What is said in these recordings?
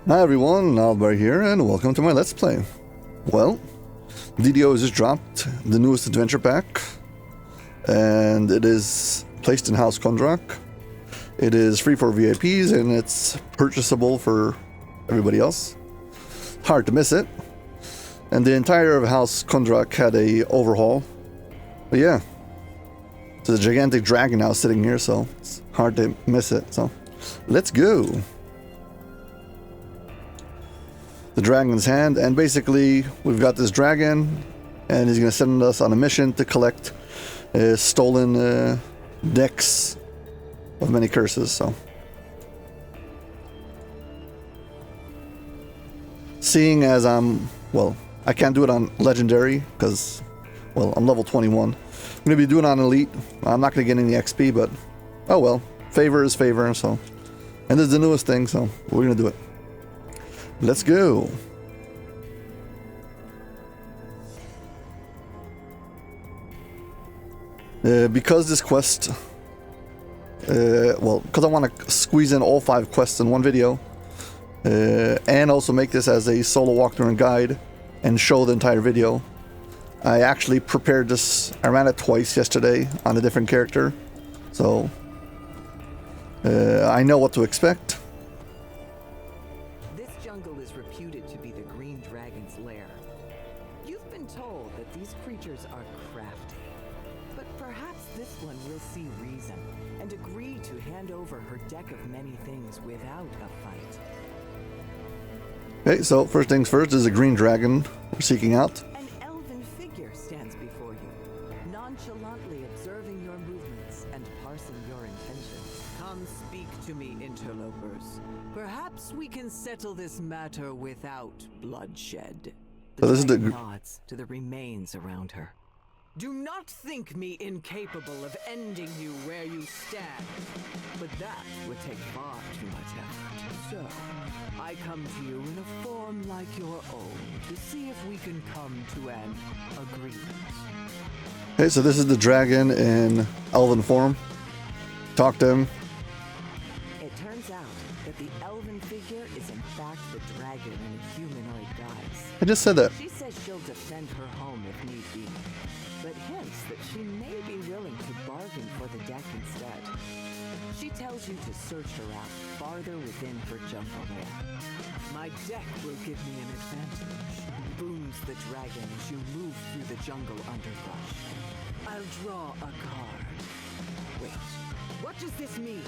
Hi everyone, Aldbar here, and welcome to my Let's Play. Well, DDO has just dropped the newest adventure pack, and it is placed in House Kondrak. It is free for VIPs, and it's purchasable for everybody else. Hard to miss it. And the entire of House Kondrak had a overhaul. But yeah, there's a gigantic dragon now sitting here, so it's hard to miss it. So, let's go. The dragon's hand, and basically we've got this dragon, and he's going to send us on a mission to collect stolen decks of many curses. So, seeing as I can't do it on legendary because, I'm level 21. I'm going to be doing it on elite. I'm not going to get any XP, but oh well, favor is favor. So, and this is the newest thing, so we're going to do it. Let's go. Because this quest, because I want to squeeze in all 5 quests in one video, and also make this as a solo walkthrough and guide, and show the entire video. I actually prepared this. I ran it twice yesterday on a different character, so I know what to expect. Told that these creatures are crafty, but perhaps this one will see reason and agree to hand over her deck of many things without a fight. Okay, so first things first is a green dragon we're seeking out. An elven figure stands before you, nonchalantly observing your movements and parsing your intentions. Come speak to me, interlopers. Perhaps we can settle this matter without bloodshed. So this is the nods to the remains around her. Do not think me incapable of ending you where you stand, but that would take far too much effort. So, I come to you in a form like your own to see if we can come to an agreement. Okay, so this is the dragon in elven form. Talk to him. It turns out that the elven figure is in fact the dragon in a humanoid guise. I just said that. She says she'll defend her home if need be, but hints that she may be willing to bargain for the deck instead. She tells you to search her out farther within her jungle lair. My deck will give me an advantage, booms the dragon as you move through the jungle underbrush. I'll draw a card. Wait, what does this mean?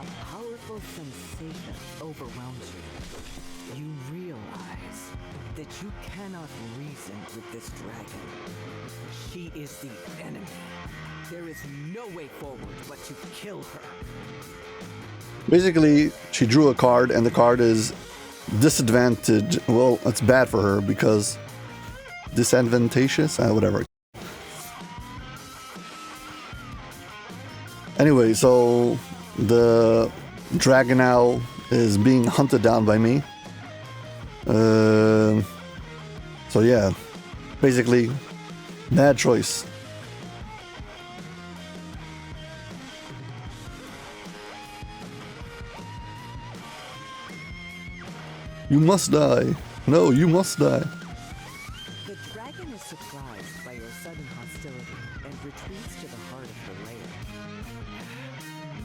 A powerful sensation overwhelms you. You realize that you cannot reason with this dragon. She is the enemy. There is no way forward but to kill her. Basically, she drew a card, and the card is disadvantage. Well, it's bad for her because disadvantageous, whatever. Anyway, so the dragon now is being hunted down by me. So yeah, basically, bad choice. You must die. No, you must die. The dragon is surprised by your sudden hostility and retreats to the heart of her lair.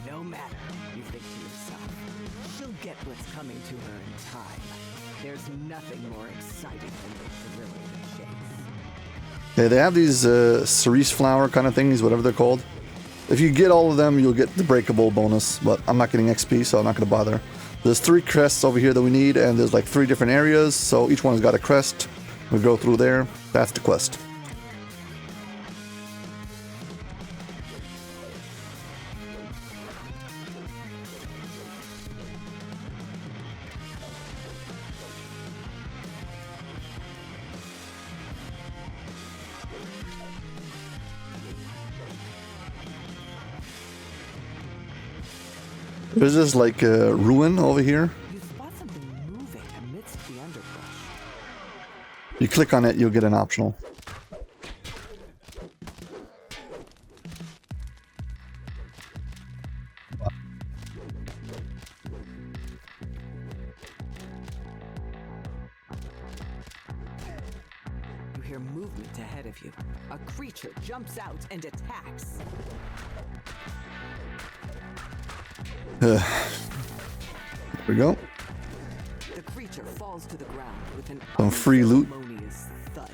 No matter, you think to yourself, she'll get what's coming to her in time. There's nothing more exciting than the thrill of the chase. Yeah, they have these cerise flower kind of things, whatever they're called. If you get all of them, you'll get the breakable bonus, but I'm not getting XP, so I'm not going to bother. There's 3 crests over here that we need, and there's like 3 different areas, so each one's got a crest. We go through there. That's the quest. There's this like ruin over here. You spot something moving amidst the underbrush. You click on it, you'll get an optional. your movement ahead of you. A creature jumps out and attacks. There we go. The creature falls to the ground with an Some free loot. unceremonious thud.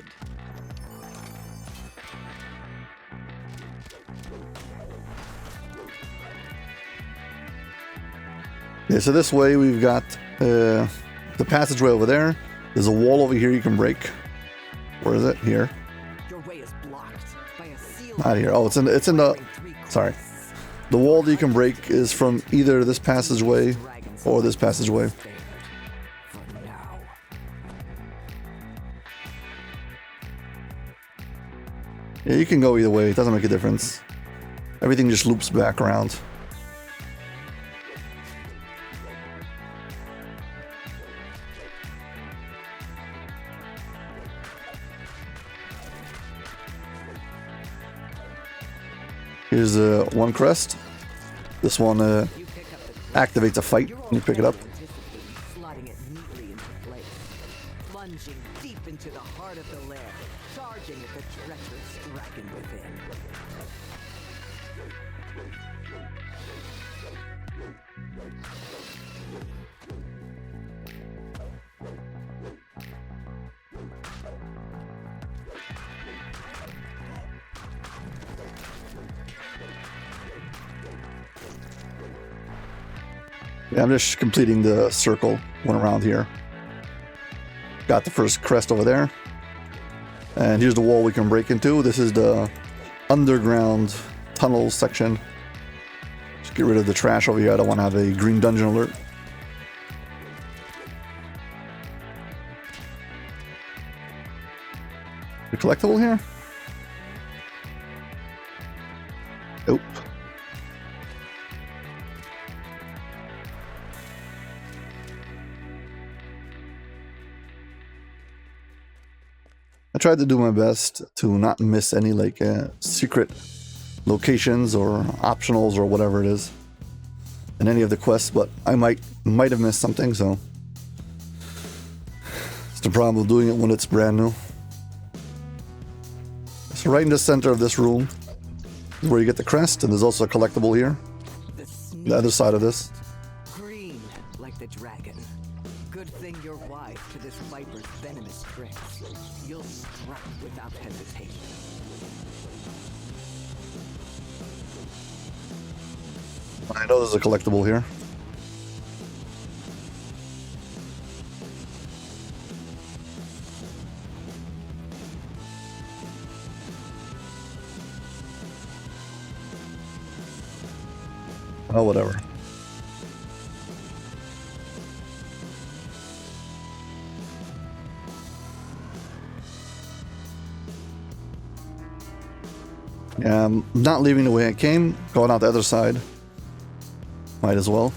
Yeah, so this way we've got the passageway over there. There's a wall over here you can break. Where is it? Here. Your way is blocked by a seal. Not here. Oh, it's in the. Sorry. The wall that you can break is from either this passageway or this passageway. For now. Yeah, you can go either way. It doesn't make a difference. Everything just loops back around. Here's one crest. This one activates a fight when you pick it up. Slotting it neatly into place. Plunging deep into the heart of the lair, charging at the treacherous dragon within. Yeah, I'm just completing the circle one around here. Got the first crest over there. And here's the wall we can break into. This is the underground tunnel section. Just get rid of the trash over here. I don't want to have a green dungeon alert. The collectible here? Nope. I tried to do my best to not miss any like secret locations or optionals or whatever it is in any of the quests, but I might have missed something, so it's the problem of doing it when it's brand new. So right in the center of this room is where you get the crest, and there's also a collectible here. The other side of this. Green, like the dragon. Good thing you're wise to this viper's venomous tricks. You'll strike without hesitation. I know there's a collectible here. Oh, whatever. Yeah, I'm not leaving the way I came, going out the other side. Might as well.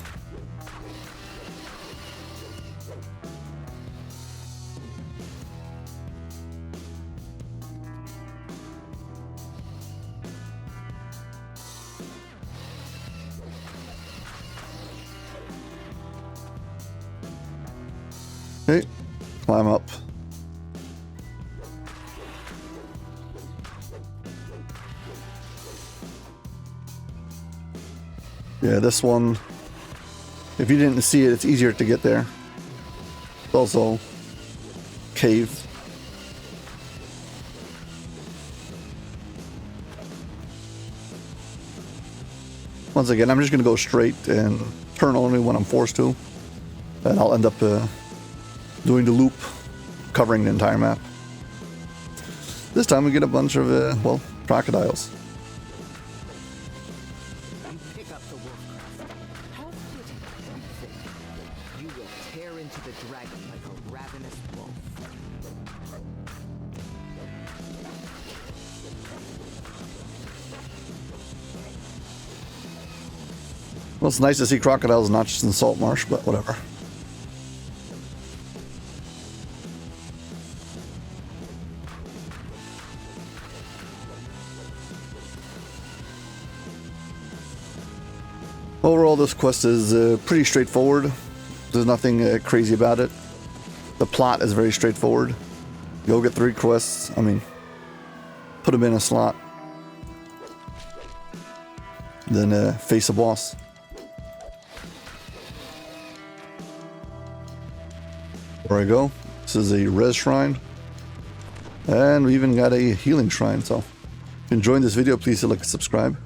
Okay, climb up. Yeah, this one, if you didn't see it, it's easier to get there. It's also cave. Once again, I'm just going to go straight and turn only when I'm forced to. And I'll end up doing the loop, covering the entire map. This time we get a bunch of, well, crocodiles. Pick up the wolf crest. How fitting, you think? You will tear into the dragon like a ravenous wolf. Well, it's nice to see crocodiles not just in salt marsh, but whatever. Overall, this quest is pretty straightforward. There's nothing crazy about it. The plot is very straightforward. Go get 3 quests. I mean, put them in a slot. Then face a boss. There I go. This is a res shrine. And we even got a healing shrine. So if you enjoyed this video, please hit like and subscribe.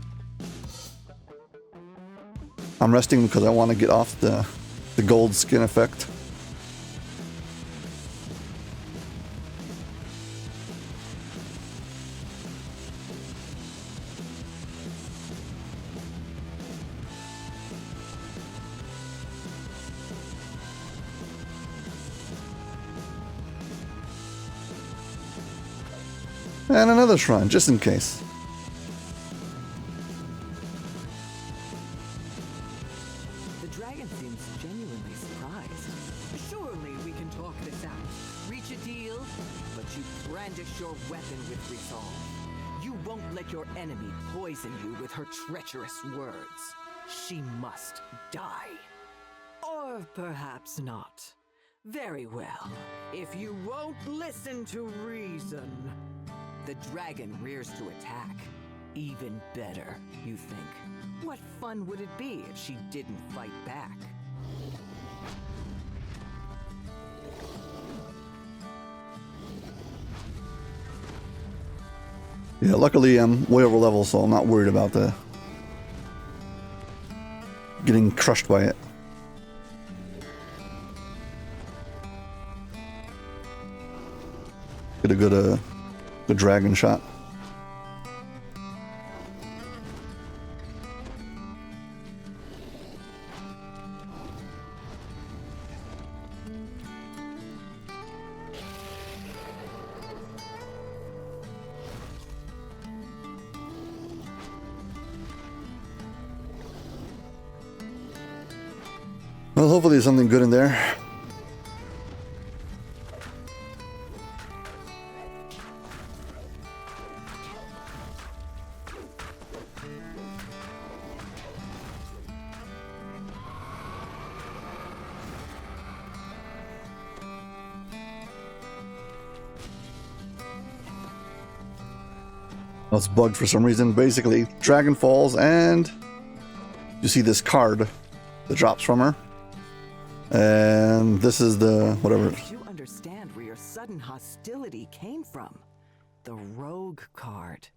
I'm resting because I want to get off the gold skin effect. And another shrine, just in case. The dragon seems genuinely surprised. Surely we can talk this out. Reach a deal, but you brandish your weapon with resolve. You won't let your enemy poison you with her treacherous words. She must die. Or perhaps not. Very well. If you won't listen to reason. The dragon rears to attack. Even better, you think. What fun would it be if she didn't fight back? Yeah, luckily I'm way over level, so I'm not worried about the getting crushed by it. Get a good dragon shot. Well, hopefully there's something good in there. Well, it's bugged for some reason. Basically, dragon falls and you see this card that drops from her. And this is the whatever. You understand where your sudden hostility came from. The rogue card.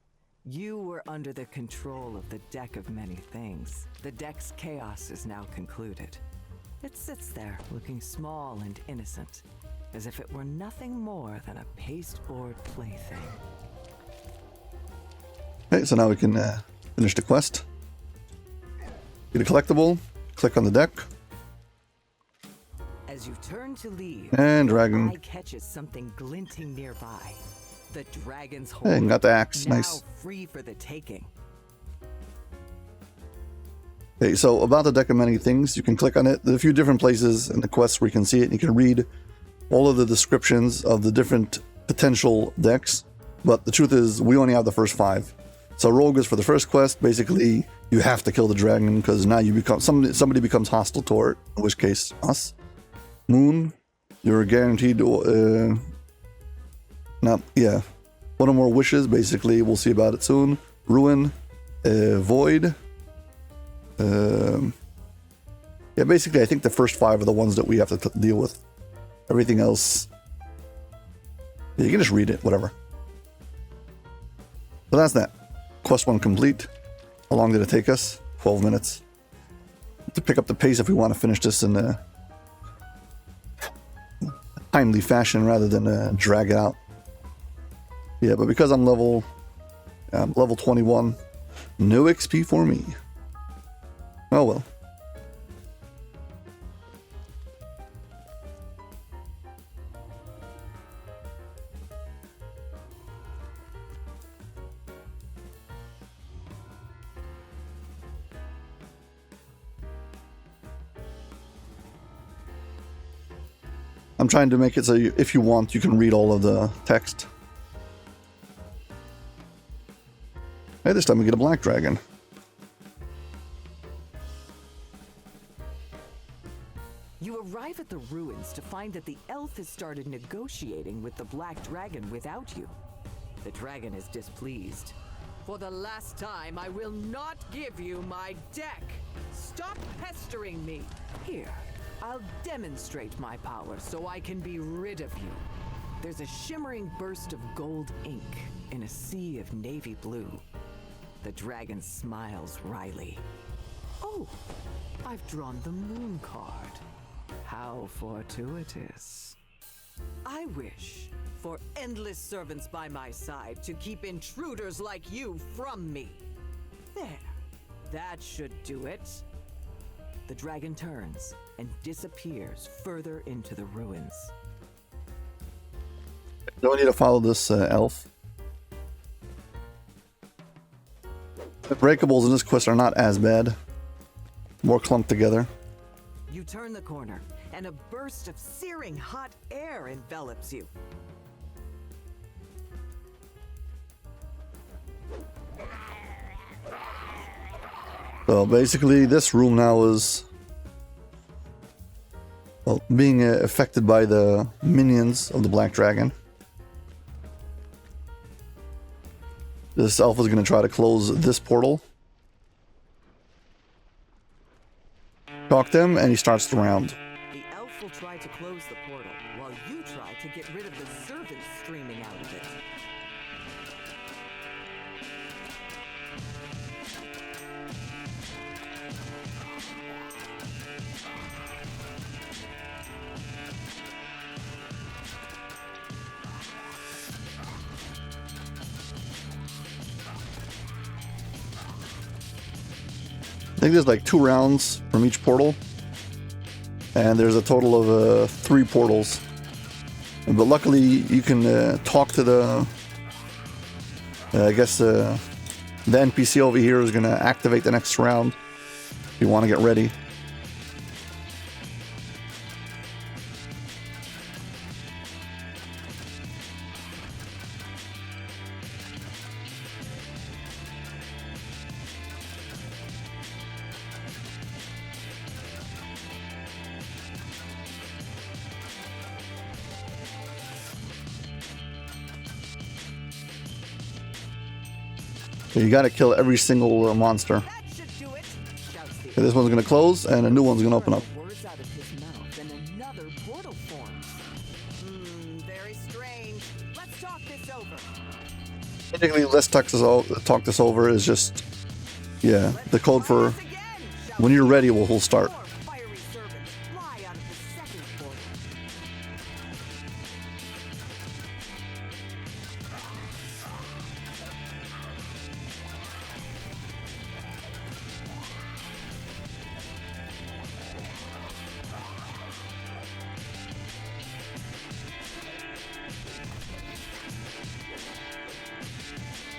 You were under the control of the deck of many things. The deck's chaos is now concluded. It sits there looking small and innocent, as if it were nothing more than a pasteboard plaything. Okay, so now we can finish the quest. Get a collectible, click on the deck. As you turn to leave, and dragon. eye catches something glinting nearby. The dragon's Hey, horn, got the axe, now nice. free for the taking. Okay, so about the deck of many things, you can click on it. There's a few different places in the quest where you can see it. And you can read all of the descriptions of the different potential decks. But the truth is, we only have the first 5. So rogue is for the first quest. Basically, you have to kill the dragon because now you become somebody becomes hostile to it. In which case, us. Moon, you're guaranteed. One or more wishes. Basically, we'll see about it soon. Ruin, void. Yeah, basically, I think the first 5 are the ones that we have to deal with. Everything else, yeah, you can just read it, whatever. So that's that. Quest 1 complete. How long did it take us? 12 minutes. To pick up the pace if we want to finish this in a timely fashion rather than drag it out. Yeah, but because I'm level 21, no XP for me. Oh well. I'm trying to make it so if you want, you can read all of the text. Hey, this time we get a black dragon. You arrive at the ruins to find that the elf has started negotiating with the Black Dragon without you. The dragon is displeased. For the last time, I will not give you my deck. Stop pestering me. Here, I'll demonstrate my power so I can be rid of you. There's a shimmering burst of gold ink in a sea of navy blue. The dragon smiles wryly. Oh, I've drawn the moon card. How fortuitous. I wish for endless servants by my side to keep intruders like you from me. There, that should do it. The dragon turns and disappears further into the ruins. Do we need to follow this elf? The breakables in this quest are not as bad. More clumped together. You turn the corner, and a burst of searing hot air envelops you. So basically, this room now is, well, being affected by the minions of the Black Dragon. This elf is going to try to close this portal. Talk to him, and he starts the round. The elf will try to close the portal, while you try to get rid of the servants streaming out of it. I think there's like 2 rounds from each portal, and there's a total of 3 portals. But luckily, you can talk to the, I guess the NPC over here is going to activate the next round if you want to get ready. So you got to kill every single monster. Okay, this one's going to close, and a new one's going to open up. Words out of his mouth, and another portal forms. Very strange. Let's talk this over. Basically, let's talk this over is just, yeah, the code for when you're ready, we'll start. Fiery servants fly out of the second portal.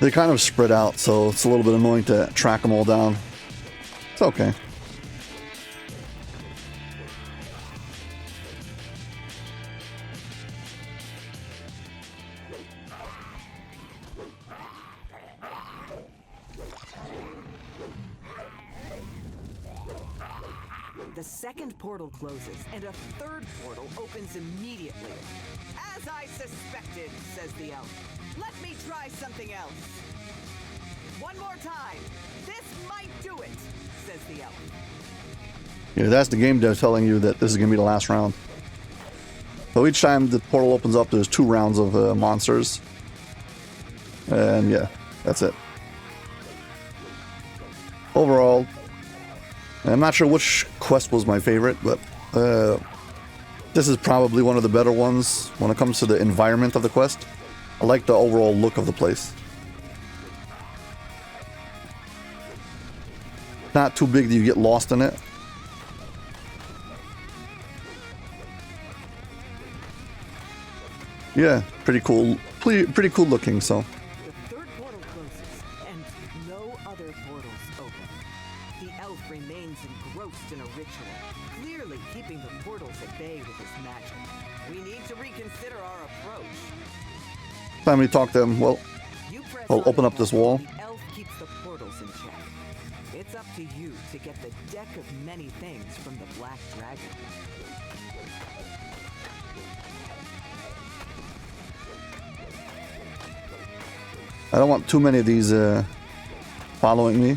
They kind of spread out, so it's a little bit annoying to track them all down. It's okay. The second portal closes, and a third portal opens immediately. As I suspected, says the elf. Let me try something else. One more time. This might do it, says the elf. Yeah, that's the game dev telling you that this is going to be the last round. So each time the portal opens up, there's 2 rounds of monsters. And yeah, that's it. Overall, I'm not sure which quest was my favorite, but this is probably one of the better ones when it comes to the environment of the quest. I like the overall look of the place. Not too big that you get lost in it. Yeah, pretty cool. Pretty cool looking, so. The third portal closes, and no other portals open. The elf remains engrossed in a ritual, clearly keeping the portals at bay with his magic. We need to reconsider our approach. Time to talk to him. Well, You press I'll on open the up this portal, wall. The elf keeps the portals in check. It's up to you to get the deck of many things from the Black Dragon. I don't want too many of these following me.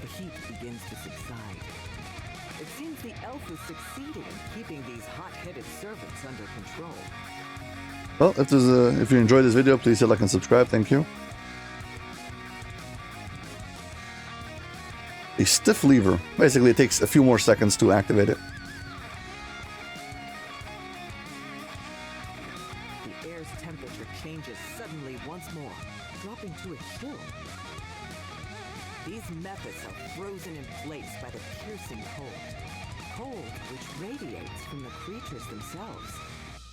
The heat begins to subside. It seems the elf is succeeding in keeping these hot-headed servants under control. Well, if you enjoyed this video, please hit like and subscribe. Thank you. A stiff lever. Basically, it takes a few more seconds to activate it. The air's temperature changes suddenly once more, dropping to a chill. These methods are frozen in place by the piercing cold. Cold which radiates from the creatures themselves.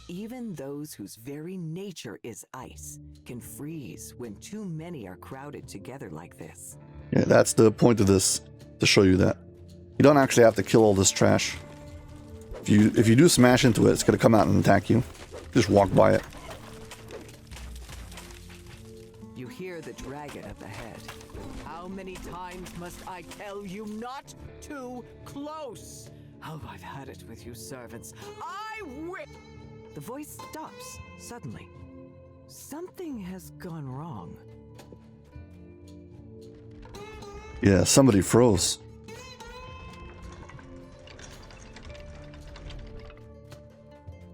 Even those whose very nature is ice can freeze when too many are crowded together like this. Yeah, that's the point of this, to show you that. You don't actually have to kill all this trash. If you do smash into it, it's going to come out and attack you. Just walk by it. You hear the dragon up ahead. How many times must I tell you not too close? Oh, I've had it with you servants. I will. The voice stops suddenly. Something has gone wrong. Yeah, somebody froze.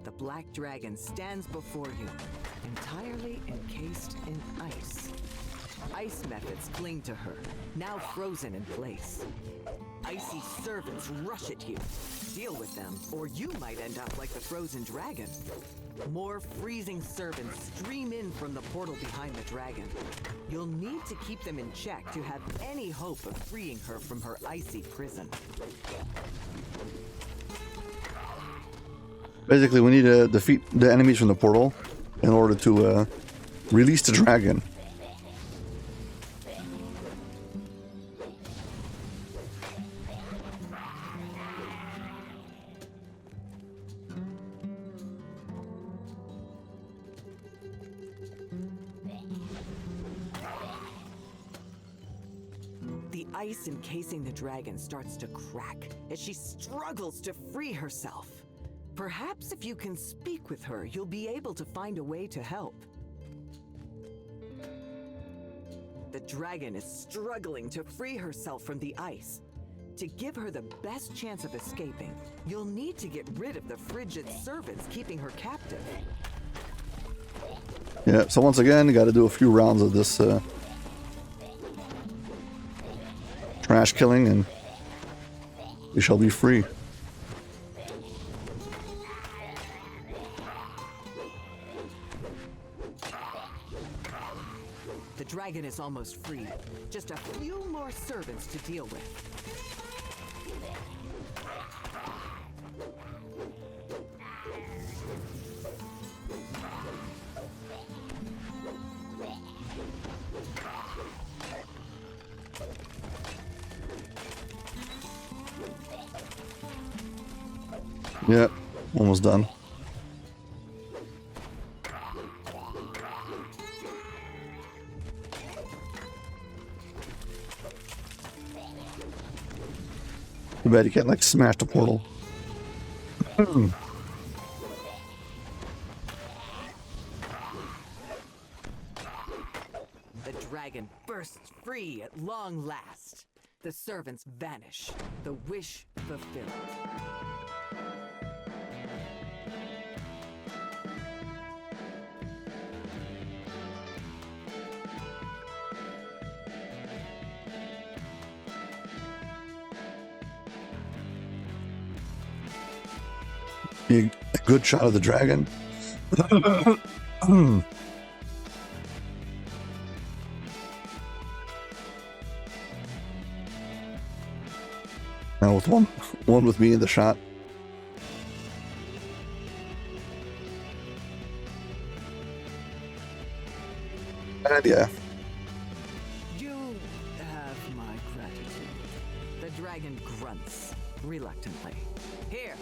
The black dragon stands before you, entirely encased in ice. Ice methods cling to her, now frozen in place. Icy servants rush at you. Deal with them, or you might end up like the frozen dragon. More freezing servants stream in from the portal behind the dragon. You'll need to keep them in check to have any hope of freeing her from her icy prison. Basically, we need to defeat the enemies from the portal in order to release the dragon. The ice encasing the dragon starts to crack as she struggles to free herself. Perhaps if you can speak with her, you'll be able to find a way to help. The dragon is struggling to free herself from the ice. To give her the best chance of escaping, you'll need to get rid of the frigid servants keeping her captive. Yeah, so once again, you got to do a few rounds of this trash killing, and we shall be free. The dragon is almost free. Just a few more servants to deal with. Yeah, almost done. Too bad you can't like smash the portal. The dragon bursts free at long last. The servants vanish, the wish fulfilled. A good shot of the dragon. Now with one with me in the shot. And yeah. You have dragon grunts, reluctantly. Here,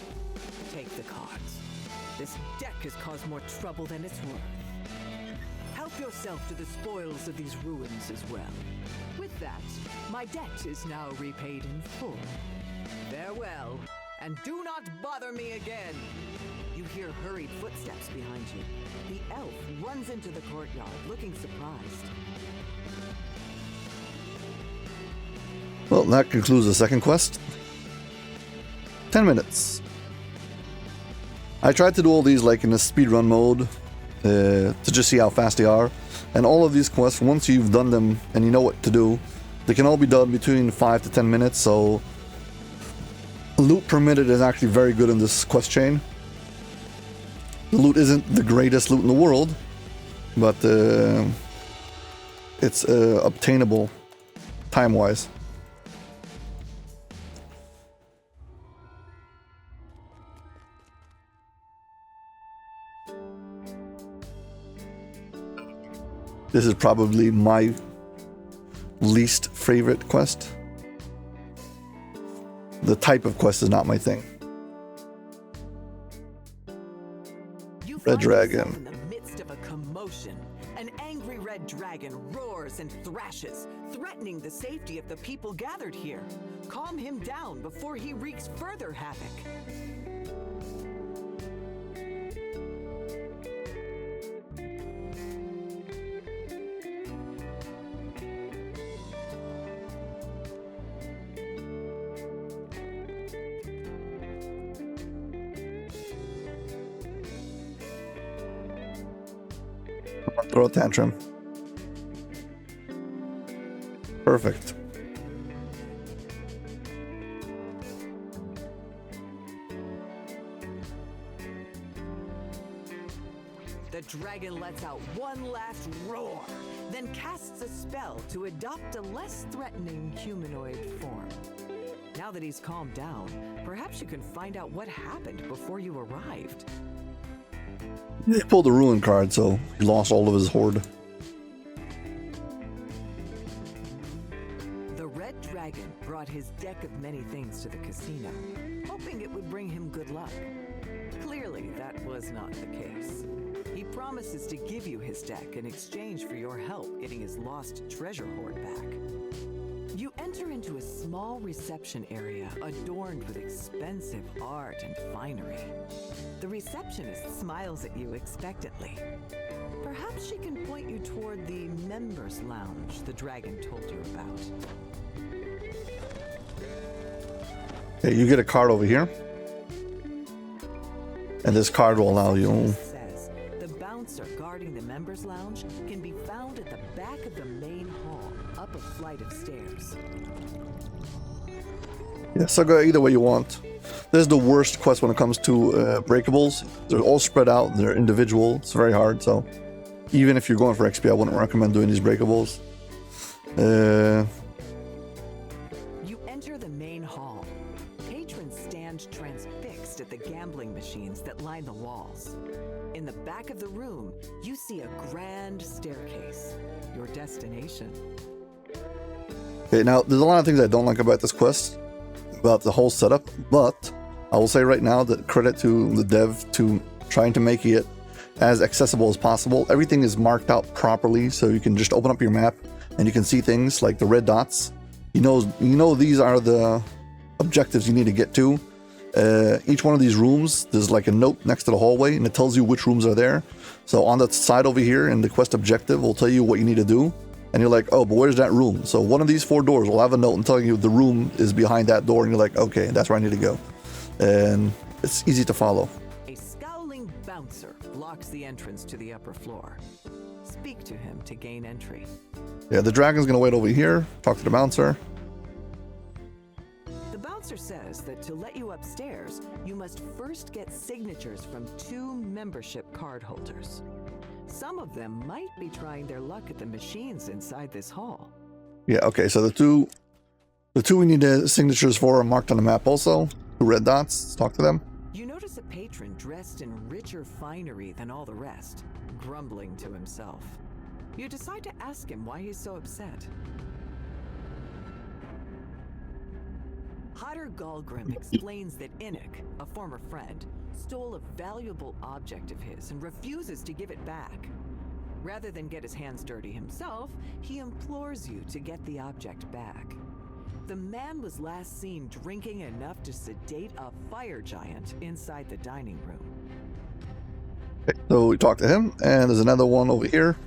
take the cards. This deck has caused more trouble than it's worth. Help yourself to the spoils of these ruins as well. With that, my debt is now repaid in full. Farewell, and do not bother me again. You hear hurried footsteps behind you. The elf runs into the courtyard, looking surprised. Well, that concludes the second quest. 10 minutes. I tried to do all these like in a speedrun mode to just see how fast they are. And all of these quests, once you've done them and you know what to do, they can all be done between 5 to 10 minutes. So loot per minute is actually very good in this quest chain. The loot isn't the greatest loot in the world, but it's obtainable time-wise. This is probably my least favorite quest. The type of quest is not my thing. Red dragon. In the midst of a commotion, an angry red dragon roars and thrashes, threatening the safety of the people gathered here. Calm him down before he wreaks further havoc. Throw a tantrum. Perfect. The dragon lets out one last roar, then casts a spell to adopt a less threatening humanoid form. Now that he's calmed down, perhaps you can find out what happened before you arrived. He pulled the ruin card, so he lost all of his horde. The red dragon brought his deck of many things to the casino, hoping it would bring him good luck. Clearly, that was not the case. He promises to give you his deck in exchange for your help getting his lost treasure hoard back. You enter into a small reception area adorned with expensive art and finery. The receptionist smiles at you expectantly. Perhaps she can point you toward the members' lounge the dragon told you about. Okay, you get a card over here. And this card will allow you... Says the bouncer guarding the members' lounge can be found at the back of the main hall, up a flight of stairs. Yeah, so go either way you want. This is the worst quest when it comes to breakables. They're all spread out, they're individual, it's very hard, so even if you're going for XP, I wouldn't recommend doing these breakables. You enter the main hall. Patrons stand transfixed at the gambling machines that line the walls. In the back of the room, you see a grand staircase, your destination. Okay, now there's a lot of things I don't like about this quest, about the whole setup, but I will say right now that credit to the dev to trying to make it as accessible as possible. Everything is marked out properly, so you can just open up your map and you can see things like the red dots. You know these are the objectives you need to get to. Each one of these rooms, there's like a note next to the hallway, and it tells you which rooms are there. So on the side over here in the quest objective will tell you what you need to do. And you're like, oh, but where's that room? So one of these 4 doors will have a note and telling you the room is behind that door. And you're like, okay, that's where I need to go. And it's easy to follow. A scowling bouncer blocks the entrance to the upper floor. Speak to him to gain entry. Yeah, the dragon's going to wait over here, talk to the bouncer. The bouncer says that to let you upstairs, you must first get signatures from 2 membership card holders. Some of them might be trying their luck at the machines inside this hall. Yeah, okay, so the two we need the signatures for are marked on the map also. 2 red dots, let's talk to them. You notice a patron dressed in richer finery than all the rest, grumbling to himself. You decide to ask him why he's so upset. Hodder Galgrim explains that Innick, a former friend, stole a valuable object of his and refuses to give it back. Rather than get his hands dirty himself, he implores you to get the object back. The man was last seen drinking enough to sedate a fire giant inside the dining room. Okay, so we talked to him, and there's another one over here.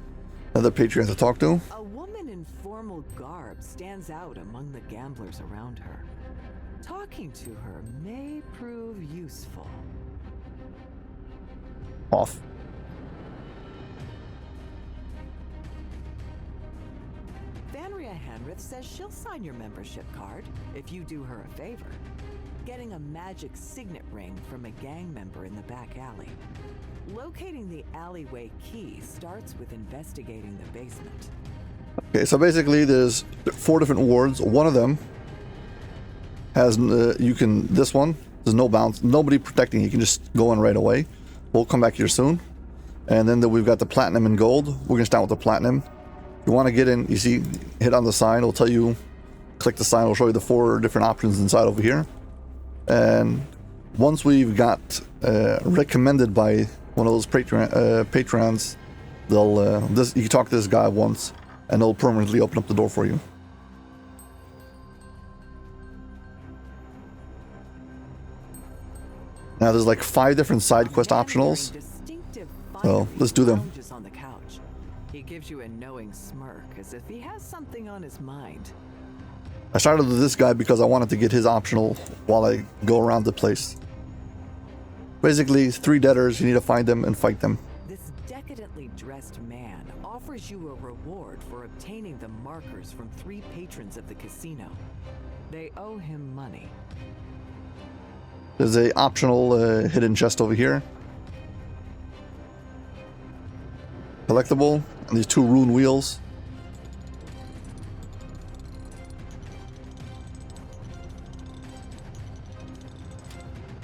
Another Patreon to talk to. A woman in formal garb stands out among the gamblers around her. Talking to her may prove useful. Off. Vanria Henrith says she'll sign your membership card if you do her a favor. Getting a magic signet ring from a gang member in the back alley. Locating the alleyway key starts with investigating the basement. Okay, so basically there's 4 different wards. One of them has, this one, there's no bounce, nobody protecting. You can just go in right away. We'll come back here soon. And then we've got the platinum and gold. We're gonna start with the platinum. If you want to get in, you see, hit on the sign, it'll tell you, click the sign, it'll show you the 4 different options inside over here. And once we've got recommended by one of those patrons, they'll you can talk to this guy once, and they'll permanently open up the door for you. Now there's like 5 different side quest optionals, so let's do them. On the couch. He gives you a knowing smirk, as if he has something on his mind. I started with this guy because I wanted to get his optional while I go around the place. Basically, 3 debtors, you need to find them and fight them. This decadently dressed man offers you a reward for obtaining the markers from 3 patrons of the casino. They owe him money. There's a optional hidden chest over here. Collectible, and these 2 rune wheels.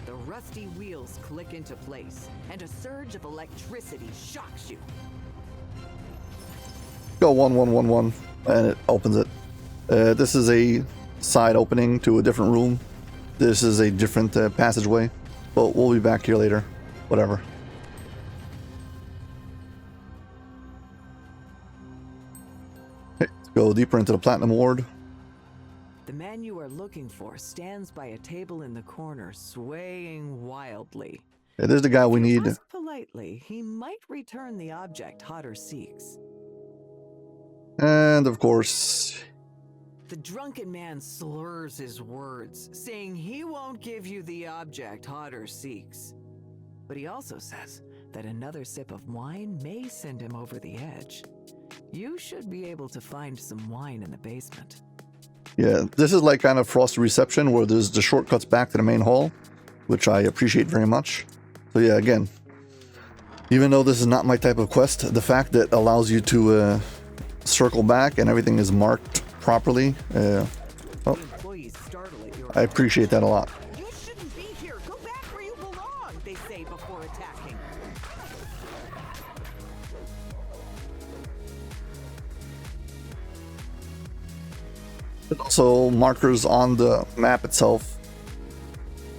The rusty wheels click into place, and a surge of electricity shocks you. Go 1111, and it opens it. This is a side opening to a different room. This is a different passageway, but we'll be back here later. Whatever. Okay, let's go deeper into the platinum ward. The man you are looking for stands by a table in the corner, swaying wildly. Okay, there's the guy we need. Ask politely, he might return the object Hodder seeks. And of course, The drunken man slurs his words, saying he won't give you the object Hodder seeks. But he also says that another sip of wine may send him over the edge. You should be able to find some wine in the basement. yeah, this is like kind of Frosty Reception, where there's the shortcuts back to the main hall, which I appreciate very much. So yeah, again, even though this is not my type of quest, the fact that it allows you to circle back and everything is marked properly, I appreciate that a lot. You shouldn't be here. Go back where you belong, they say before attacking. Also, markers on the map itself.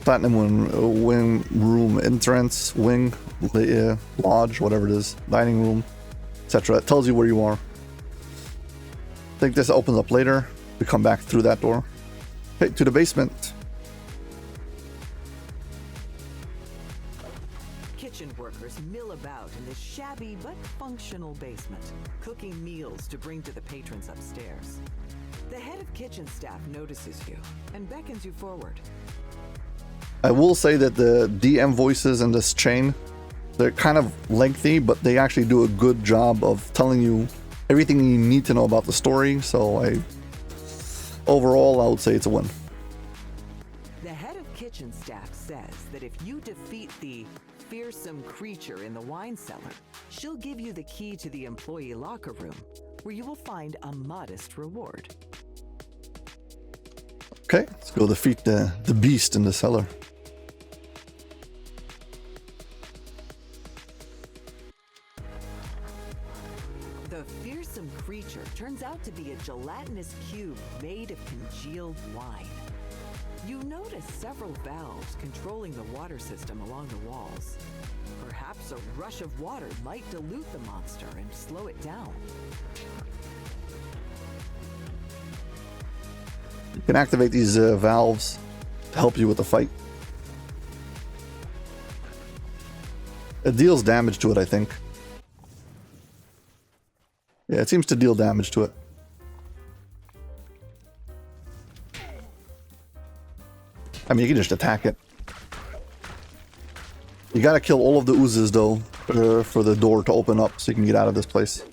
Platinum wing room entrance, wing, lodge, whatever it is, dining room, etc. It tells you where you are. I think this opens up later. We come back through that door. Okay, to the basement. Kitchen workers mill about in this shabby but functional basement, cooking meals to bring to the patrons upstairs. The head of kitchen staff notices you and beckons you forward. I will say that the DM voices in this chain, they're kind of lengthy, but they actually do a good job of telling you everything you need to know about the story. So overall, I would say it's a win. The head of kitchen staff says that if you defeat the fearsome creature in the wine cellar, she'll give you the key to the employee locker room, where you will find a modest reward. Okay, let's go defeat the beast in the cellar. The fearsome creature turns out to be a gelatinous cube made of congealed wine. You You notice several valves controlling the water system along the walls. Perhaps a rush of water might dilute the monster and slow it down. You can activate these valves to help you with the fight. It deals damage to it, I think. Yeah, it seems to deal damage to it. I mean, you can just attack it. You gotta kill all of the oozes, though, for the door to open up so you can get out of this place.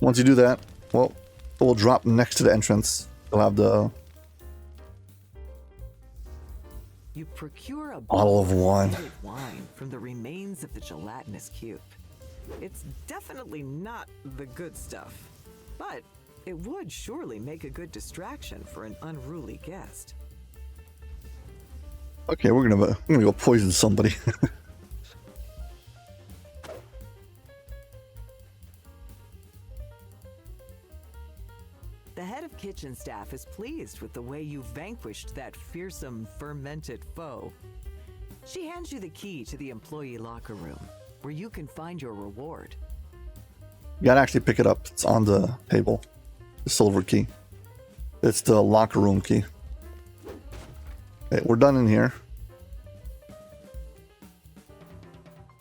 Once you do that, well, it will drop next to the entrance. You'll have the... You procure a bottle of wine from the remains of the gelatinous cube. It's definitely not the good stuff, but it would surely make a good distraction for an unruly guest. Okay, we're gonna go poison somebody. The head of kitchen staff is pleased with the way you vanquished that fearsome fermented foe. She hands you the key to the employee locker room, where you can find your reward. You gotta actually pick it up. It's on the table. The silver key. It's the locker room key. Okay, we're done in here.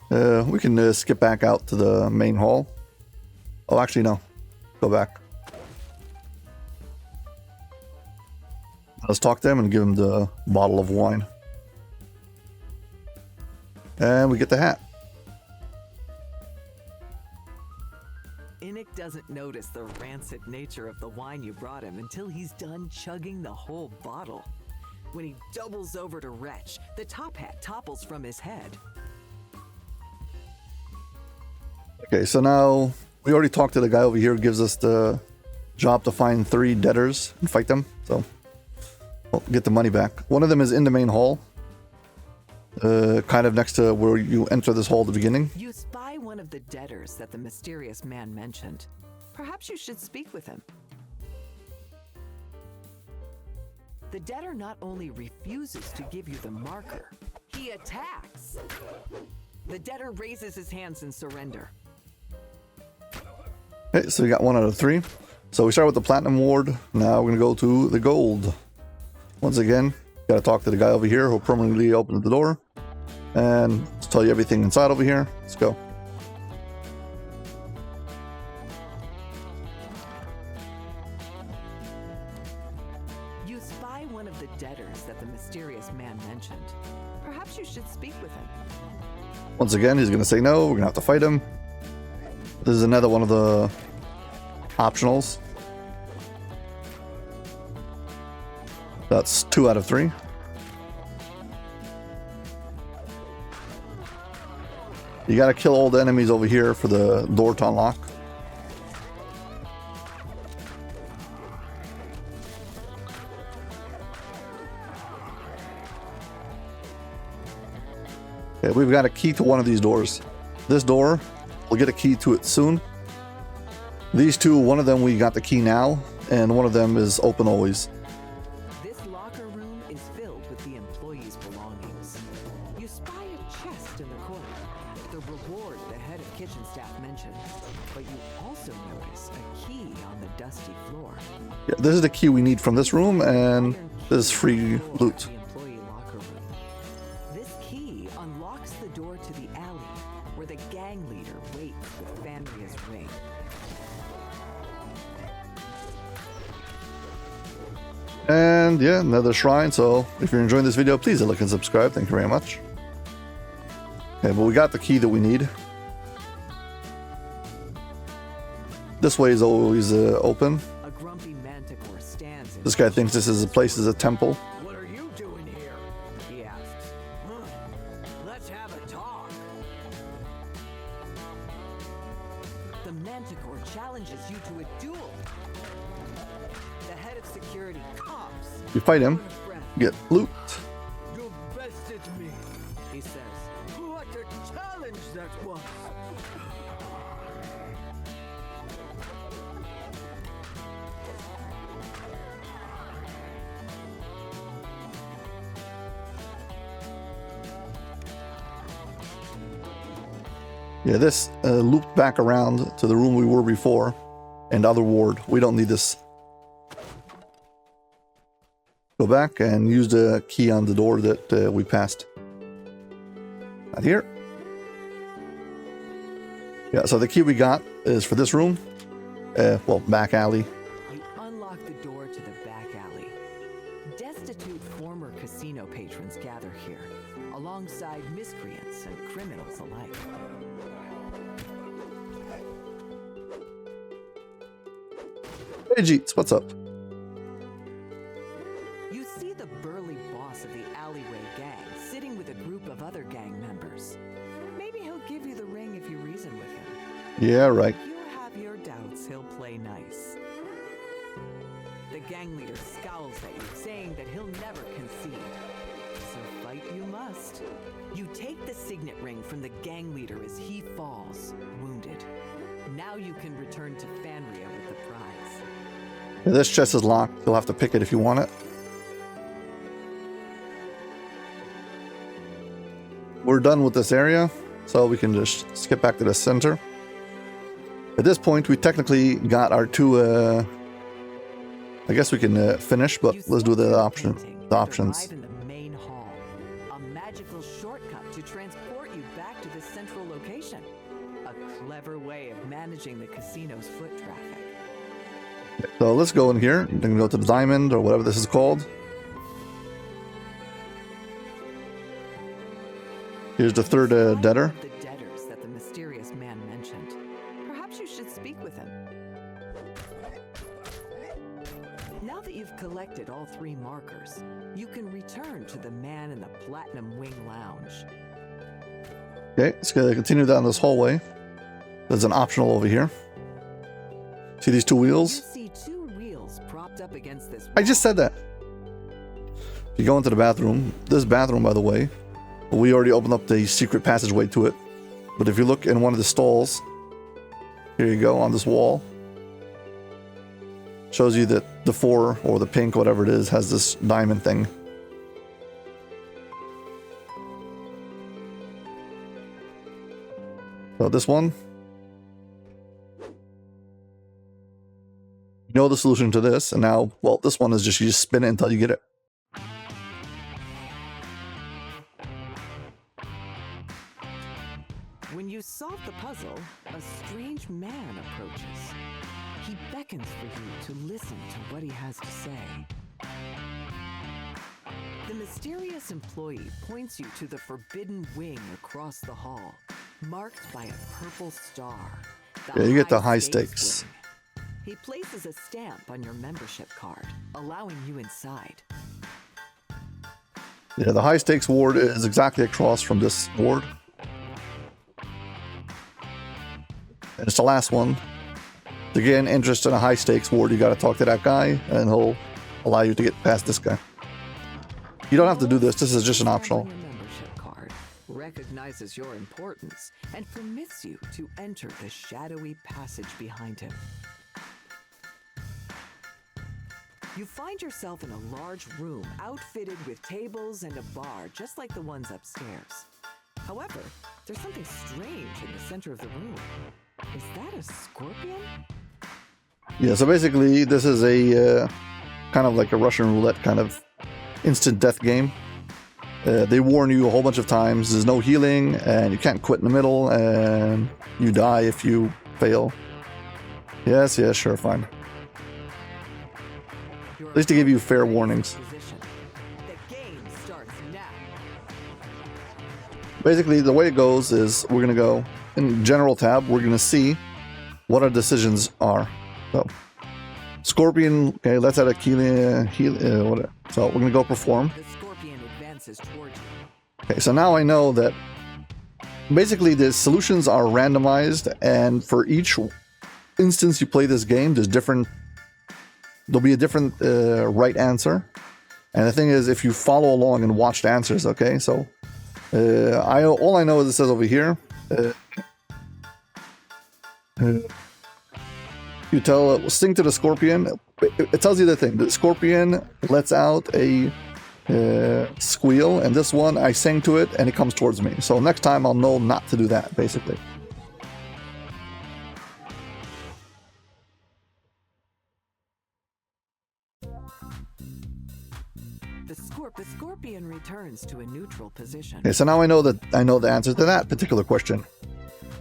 We can skip back out to the main hall. Oh, actually, no. Go back. Let's talk to him and give him the bottle of wine. And we get the hat. Enoch doesn't notice the rancid nature of the wine you brought him until he's done chugging the whole bottle. When he doubles over to retch, the top hat topples from his head. Okay, so now we already talked to the guy over here who gives us the job to find 3 debtors and fight them. So we'll get the money back. One of them is in the main hall. Kind of next to where you enter this hall at the beginning. You spy one of the debtors that the mysterious man mentioned. Perhaps you should speak with him. The debtor not only refuses to give you the marker, he attacks. The debtor raises his hands in surrender. Okay, so we got 1 out of 3. So we start with the platinum ward. Now we're gonna go to the gold. Once again, gotta talk to the guy over here who permanently opened the door. And let's tell you everything inside over here. Let's go. You spy one of the debtors that the mysterious man mentioned. Perhaps you should speak with him. Once again, he's gonna say no. We're gonna have to fight him. This is another one of the optionals. That's 2 out of 3. You gotta kill all the enemies over here for the door to unlock. Okay, we've got a key to one of these doors. This door, we'll get a key to it soon. These 2, one of them we got the key now, and one of them is open always. This locker room is filled with the employees' belongings. You spy a chest in the corner, the reward the head of kitchen staff mentioned. But you also notice a key on the dusty floor. Yeah, this is the key we need from this room, and this is free loot. The employee locker room. This key unlocks the door to the alley, where the gang leader waits with Fanria's ring. And yeah, another shrine. So if you're enjoying this video, please like and subscribe. Thank you very much. Okay, but we got the key that we need. This way is always open. A grumpy manticore stands in This guy thinks this is a place is a temple. What are you doing here? He asks. Let's have a talk. The manticore challenges you to a duel. The head of security coughs. You fight him, get loot. You bested me, he says. What a challenge that was. Yeah, this looped back around to the room we were before, and other ward. We don't need this. Go back and use the key on the door that we passed. Not here. Yeah, so the key we got is for this room. Well, back alley. You unlock the door to the back alley. Destitute former casino patrons gather here, alongside miscreants and criminals alike. Hey, Jeets, what's up? You see the burly boss of the alleyway gang sitting with a group of other gang members. Maybe he'll give you the ring if you reason with him. Yeah, right. If you have your doubts, he'll play nice. The gang leader scowls at you, saying that he'll never concede. So fight you must. You take the signet ring from the gang leader as he falls, wounded. Now you can return to Fanria with the prize. Yeah, this chest is locked. You'll have to pick it if you want it. We're done with this area, so we can just skip back to the center. At this point, we technically got our two, I guess we can finish, but let's do the options. Arrive in the main hall. A magical shortcut to transport you back to the central location. A clever way of managing the casino's foot traffic. So let's go in here. We can go to the diamond or whatever this is called. Here's the third debtor. The debtors that the mysterious man mentioned. Perhaps you should speak with him. Now that you've collected all three markers, you can return to the man in the Platinum Wing Lounge. Okay, let's continue down this hallway. There's an optional over here. See these two wheels? You see two wheels propped up against this wall. I just said that. If you go into the bathroom, this bathroom, by the way, we already opened up the secret passageway to it. But if you look in one of the stalls, here you go, on this wall, shows you that the 4 or the pink, whatever it is, has this diamond thing. So this one, you know the solution to this, and now, well, this one is just you just spin it until you get it. When you solve the puzzle, a strange man approaches. He beckons for you to listen to what he has to say. The mysterious employee points you to the forbidden wing across the hall, marked by a purple star. Yeah, you get the high stakes. wing. He places a stamp on your membership card, allowing you inside. Yeah, the high stakes ward is exactly across from this ward. And it's the last one. To get an interest in a high stakes ward, you got to talk to that guy, and he'll allow you to get past this guy. You don't have to do this. This is just an optional. Your membership card recognizes your importance and permits you to enter the shadowy passage behind him. You find yourself in a large room outfitted with tables and a bar, just like the ones upstairs. However, there's something strange in the center of the room. Is that a scorpion? Yeah, so basically this is a kind of like a Russian roulette kind of instant death game. They warn you a whole bunch of times, there's no healing, and you can't quit in the middle, and you die if you fail. Yes, yeah, sure, fine. At least they give you fair warnings. The game starts now. Basically, the way it goes is we're going to go in General tab, we're going to see what our decisions are. So, Scorpion, okay, let's add a whatever. So we're going to go perform. The scorpion advances toward you. Okay, so now I know that basically the solutions are randomized, and for each instance you play this game, there'll be a different right answer. And the thing is, if you follow along and watch the answers, okay, so all I know is it says over here, you sing to the scorpion. It tells you the thing. The scorpion lets out a squeal, and this one I sing to it and it comes towards me. So next time I'll know not to do that, basically. The scorpion returns to a neutral position. Okay, so now I know the answer to that particular question.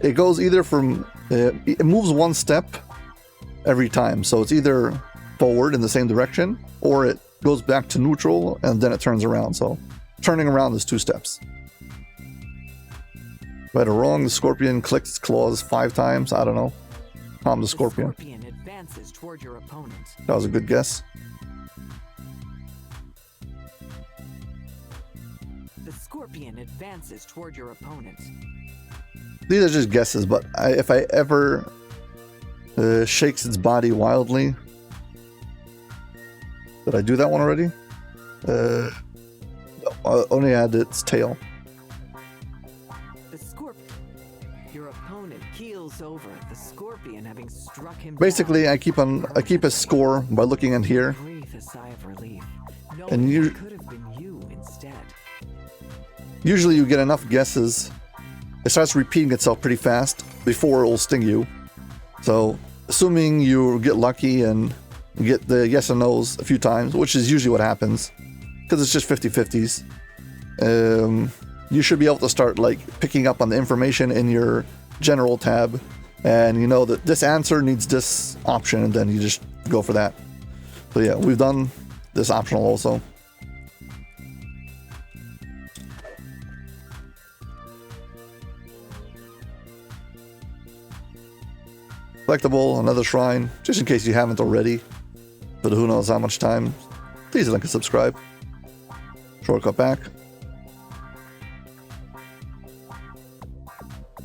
It goes either from it moves one step every time, so it's either forward in the same direction, or it goes back to neutral and then it turns around. So turning around is 2 steps. Right or wrong, the scorpion clicks its claws 5 times. I don't know. I'm the scorpion. The scorpion advances toward your opponent. That was a good guess. The scorpion advances toward your opponent. These are just guesses, but if I ever shakes its body wildly. Did I do that one already? No, I only had its tail. The scorpion. Your opponent keels over, the scorpion having struck him Basically, down. I keep a score by looking in here. Breathe a sigh of relief. No, And you- it could have been you instead. Usually you get enough guesses. It starts repeating itself pretty fast before it will sting you. So, assuming you get lucky and get the yes and no's a few times, which is usually what happens, because it's just 50-50s, you should be able to start like picking up on the information in your general tab, and you know that this answer needs this option, and then you just go for that. So yeah, we've done this optional also. Collectible, another shrine, just in case you haven't already. But who knows how much time. Please like and subscribe. Shortcut back.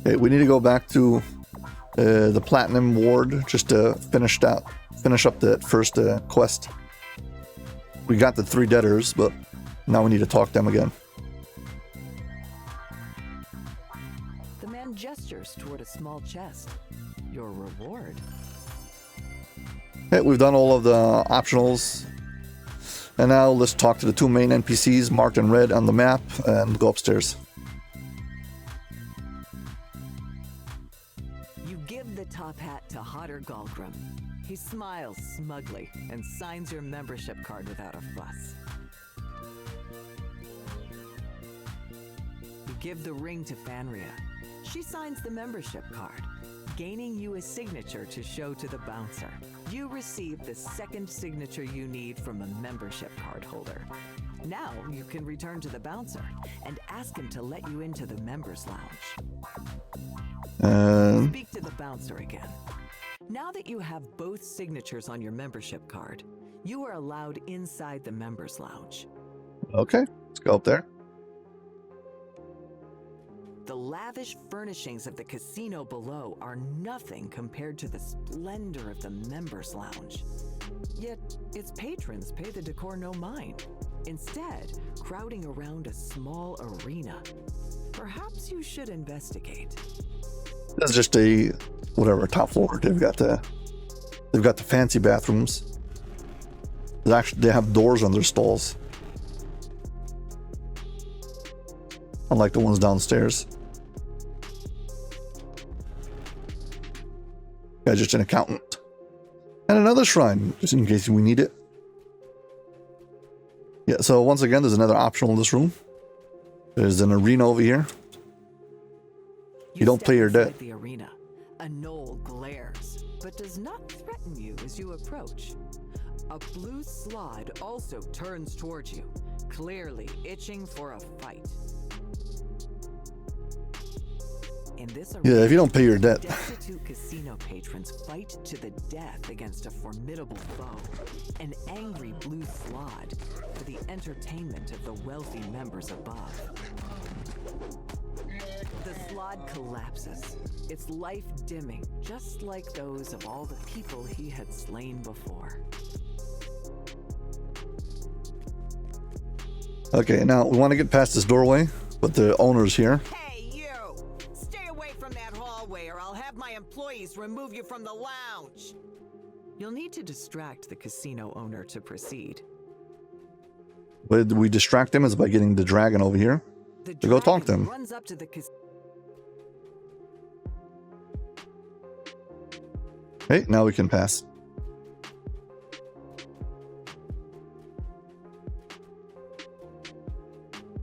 Okay, we need to go back to the Platinum Ward just to finish up that first quest. We got the 3 debtors, but now we need to talk to them again. The man gestures toward a small chest. Your reward. Okay, we've done all of the optionals. And now let's talk to the 2 main NPCs marked in red on the map and go upstairs. You give the top hat to Hodder Galgrim. He smiles smugly and signs your membership card without a fuss. You give the ring to Fanria. She signs the membership card, gaining you a signature to show to the bouncer. You receive the 2nd signature you need from a membership card holder. Now you can return to the bouncer and ask him to let you into the members lounge. Speak to the bouncer again. Now that you have both signatures on your membership card, you are allowed inside the members lounge. Okay, let's go up there. The lavish furnishings of the casino below are nothing compared to the splendor of the members lounge. Yet, its patrons pay the decor no mind, instead crowding around a small arena. Perhaps you should investigate. That's just a whatever top floor. They've got the fancy bathrooms. They have doors on their stalls, unlike the ones downstairs. Yeah, just an accountant. And another shrine, just in case we need it. Yeah, so once again, there's another optional in this room. There's an arena over here. You don't pay your debt. The arena. A knoll glares, but does not threaten you as you approach. A blue slod also turns towards you, clearly itching for a fight. In this arena, Yeah, if you don't pay your debt. destitute casino patrons fight to the death against a formidable foe, an angry blue slod, for the entertainment of the wealthy members above. The slod collapses, its life dimming, just like those of all the people he had slain before. Okay, now we want to get past this doorway, but the owner's here. Hey, you! Stay away from that hallway or I'll have my employees remove you from the lounge! You'll need to distract the casino owner to proceed. But we distract him is by getting the dragon over here. The To go talk to dragon him. runs up to the Okay, now we can pass.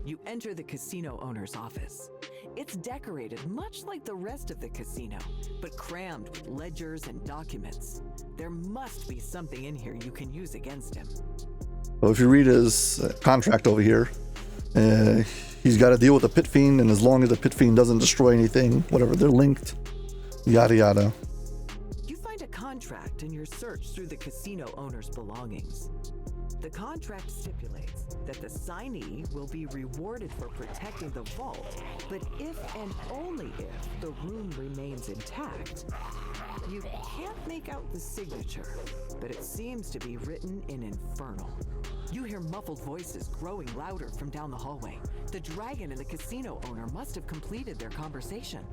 You enter the casino owner's office. It's decorated much like the rest of the casino, but crammed with ledgers and documents. There must be something in here you can use against him. So if you read his contract over here, he's got to deal with the Pit Fiend, and as long as the Pit Fiend doesn't destroy anything, whatever, they're linked, yada yada. You find a contract in your search through the casino owner's belongings. The contract stipulates that the signee will be rewarded for protecting the vault, but if and only if the room remains intact. You can't make out the signature, but it seems to be written in Infernal. You hear muffled voices growing louder from down the hallway. The dragon and the casino owner must have completed their conversation.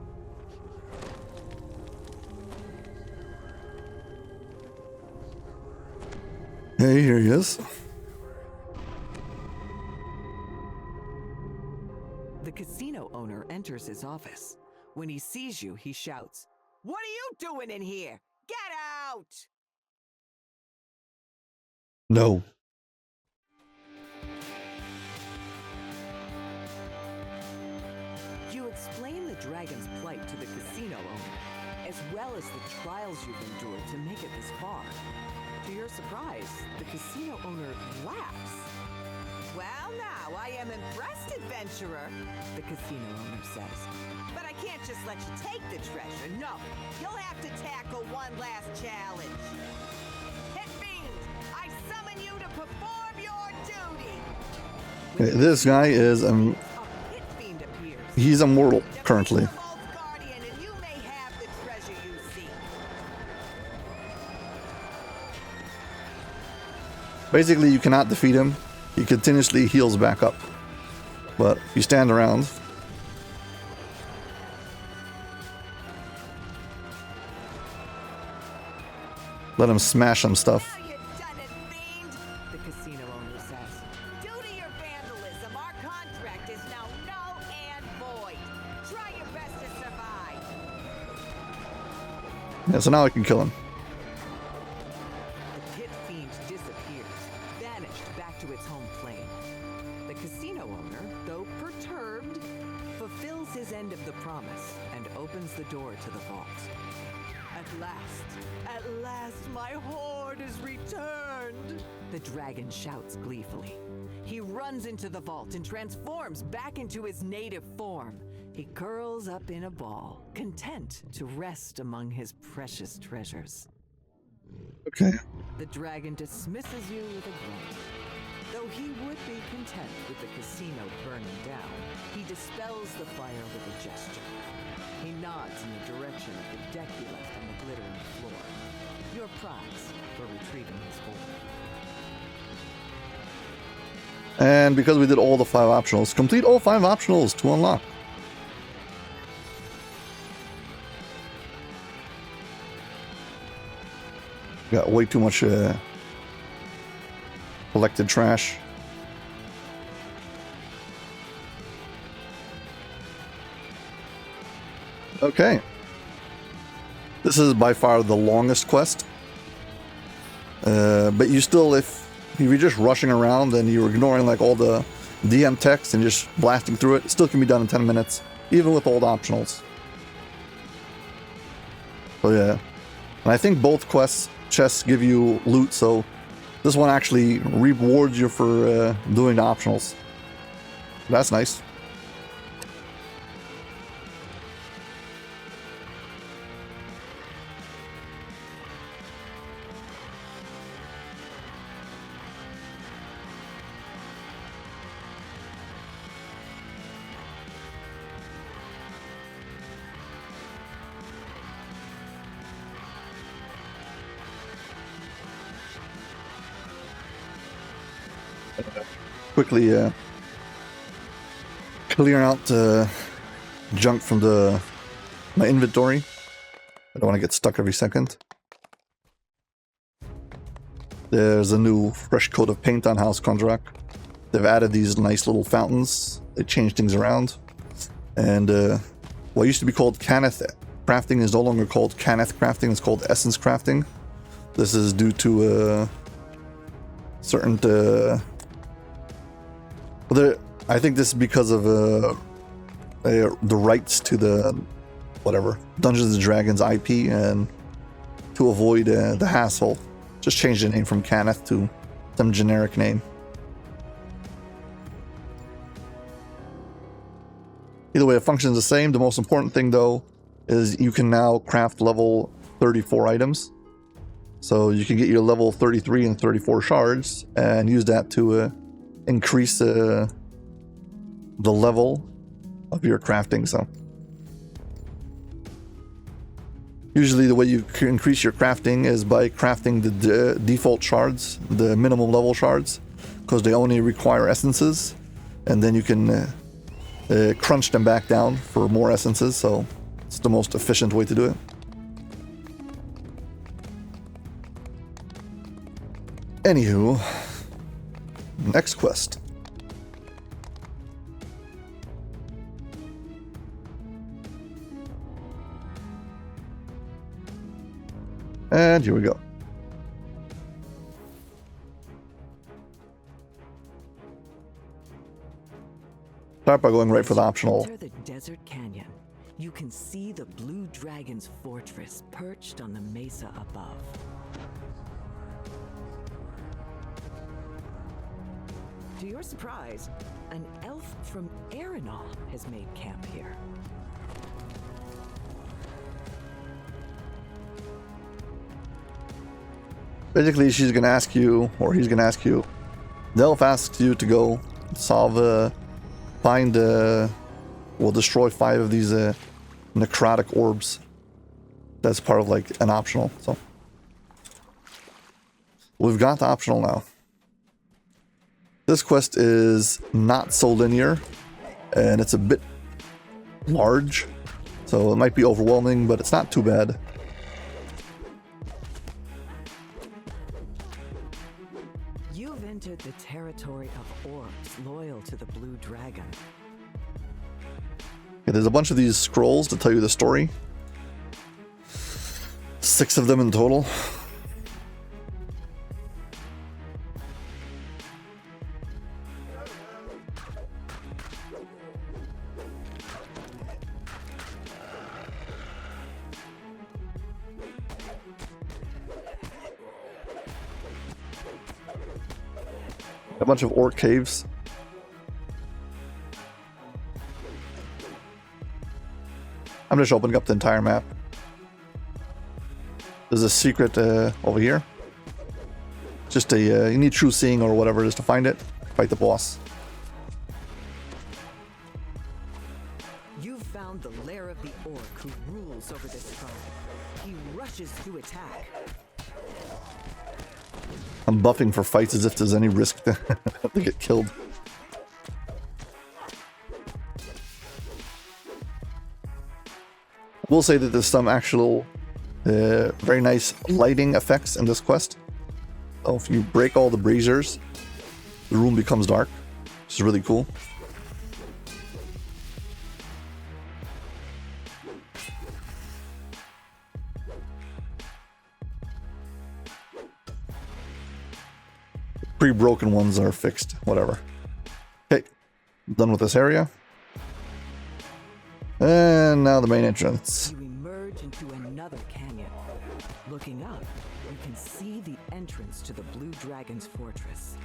Hey, here he is. The casino owner enters his office. When he sees you, he shouts, "What are you doing in here? Get out!" No. You explain the dragon's plight to the casino owner, as well as the trials you've endured to make it this far. To your surprise, the casino owner laughs. "Well now, I am impressed, adventurer," the casino owner says. "But I can't just let you take the treasure, no. You'll have to tackle one last challenge. Pit Fiend, I summon you to perform your duty." Okay, this guy is, A Pit Fiend appears. he's immortal currently. The Vault's guardian, and you may have the treasure you seek. Basically, you cannot defeat him. He continuously heals back up. But if you stand around, let him smash some stuff. "Now you've done it, Fiend," the casino owner says. "Due to your vandalism, our contract is now null and void. Try your best to survive." Yeah, so now I can kill him. The Pit Fiend disappears, vanished back to its home plane. The casino owner, though perturbed, fulfills his end of the promise and opens the door to the vault. At last, my hoard is returned!" the dragon shouts gleefully. He runs into the vault and transforms back into his native form. He curls up in a ball, content to rest among his precious treasures. Okay. The dragon dismisses you with a grunt. Though he would be content with the casino burning down, he dispels the fire with a gesture. He nods in the direction of the deck he left on the glittering floor. Your prize for retrieving his hoard. And because we did all the 5 optionals, complete all 5 optionals to unlock. Got way too much collected trash. Okay. This is by far the longest quest. But you still, if you're just rushing around and you're ignoring like all the DM text and just blasting through it, it still can be done in 10 minutes, even with all the optionals. So yeah. And I think both chests give you loot, so this one actually rewards you for doing the optionals. That's nice. Quickly clearing out junk from my inventory. I don't want to get stuck every second. There's a new fresh coat of paint on House Kondrak. They've added these nice little fountains. They changed things around. And what used to be called Cannith crafting is no longer called Cannith crafting. It's called Essence crafting. This is due to certain... I think this is because of the rights to the whatever Dungeons and Dragons IP, and to avoid the hassle, just change the name from Cannith to some generic name. Either way, it functions the same. The most important thing, though, is you can now craft level 34 items. So you can get your level 33 and 34 shards and use that to increase the level of your crafting. So usually the way you can increase your crafting is by crafting the default shards, the minimum level shards, because they only require essences, and then you can crunch them back down for more essences. So it's the most efficient way to do it. Anywho, next quest. And here we go. Start by going right for the optional. Enter the desert canyon. You can see the Blue Dragon's fortress perched on the mesa above. To your surprise, an elf from Arenal has made camp here. Basically, she's gonna ask you, or he's gonna ask you. The elf asks you to go solve, find, well, destroy 5 of these necrotic orbs. That's part of like an optional. So we've got the optional now. This quest is not so linear, and it's a bit large, so it might be overwhelming, but it's not too bad. You've entered the territory of orcs loyal to the Blue Dragon. Okay, there's a bunch of these scrolls to tell you the story. 6 of them in total. A bunch of orc caves. I'm just opening up the entire map. There's a secret over here. Just a you need true seeing or whatever it is to find it. Fight the boss. You've found the lair of the orc who rules over this tribe. He rushes to attack. I'm buffing for fights as if there's any risk to, to get killed. We'll say that there's some actual very nice lighting effects in this quest. So if you break all the braziers, the room becomes dark, which is really cool. Pre-broken ones are fixed, whatever. Okay, done with this area. And now the main entrance. You emerge into another canyon. Looking up, you can see the entrance to the Blue Dragon's fortress.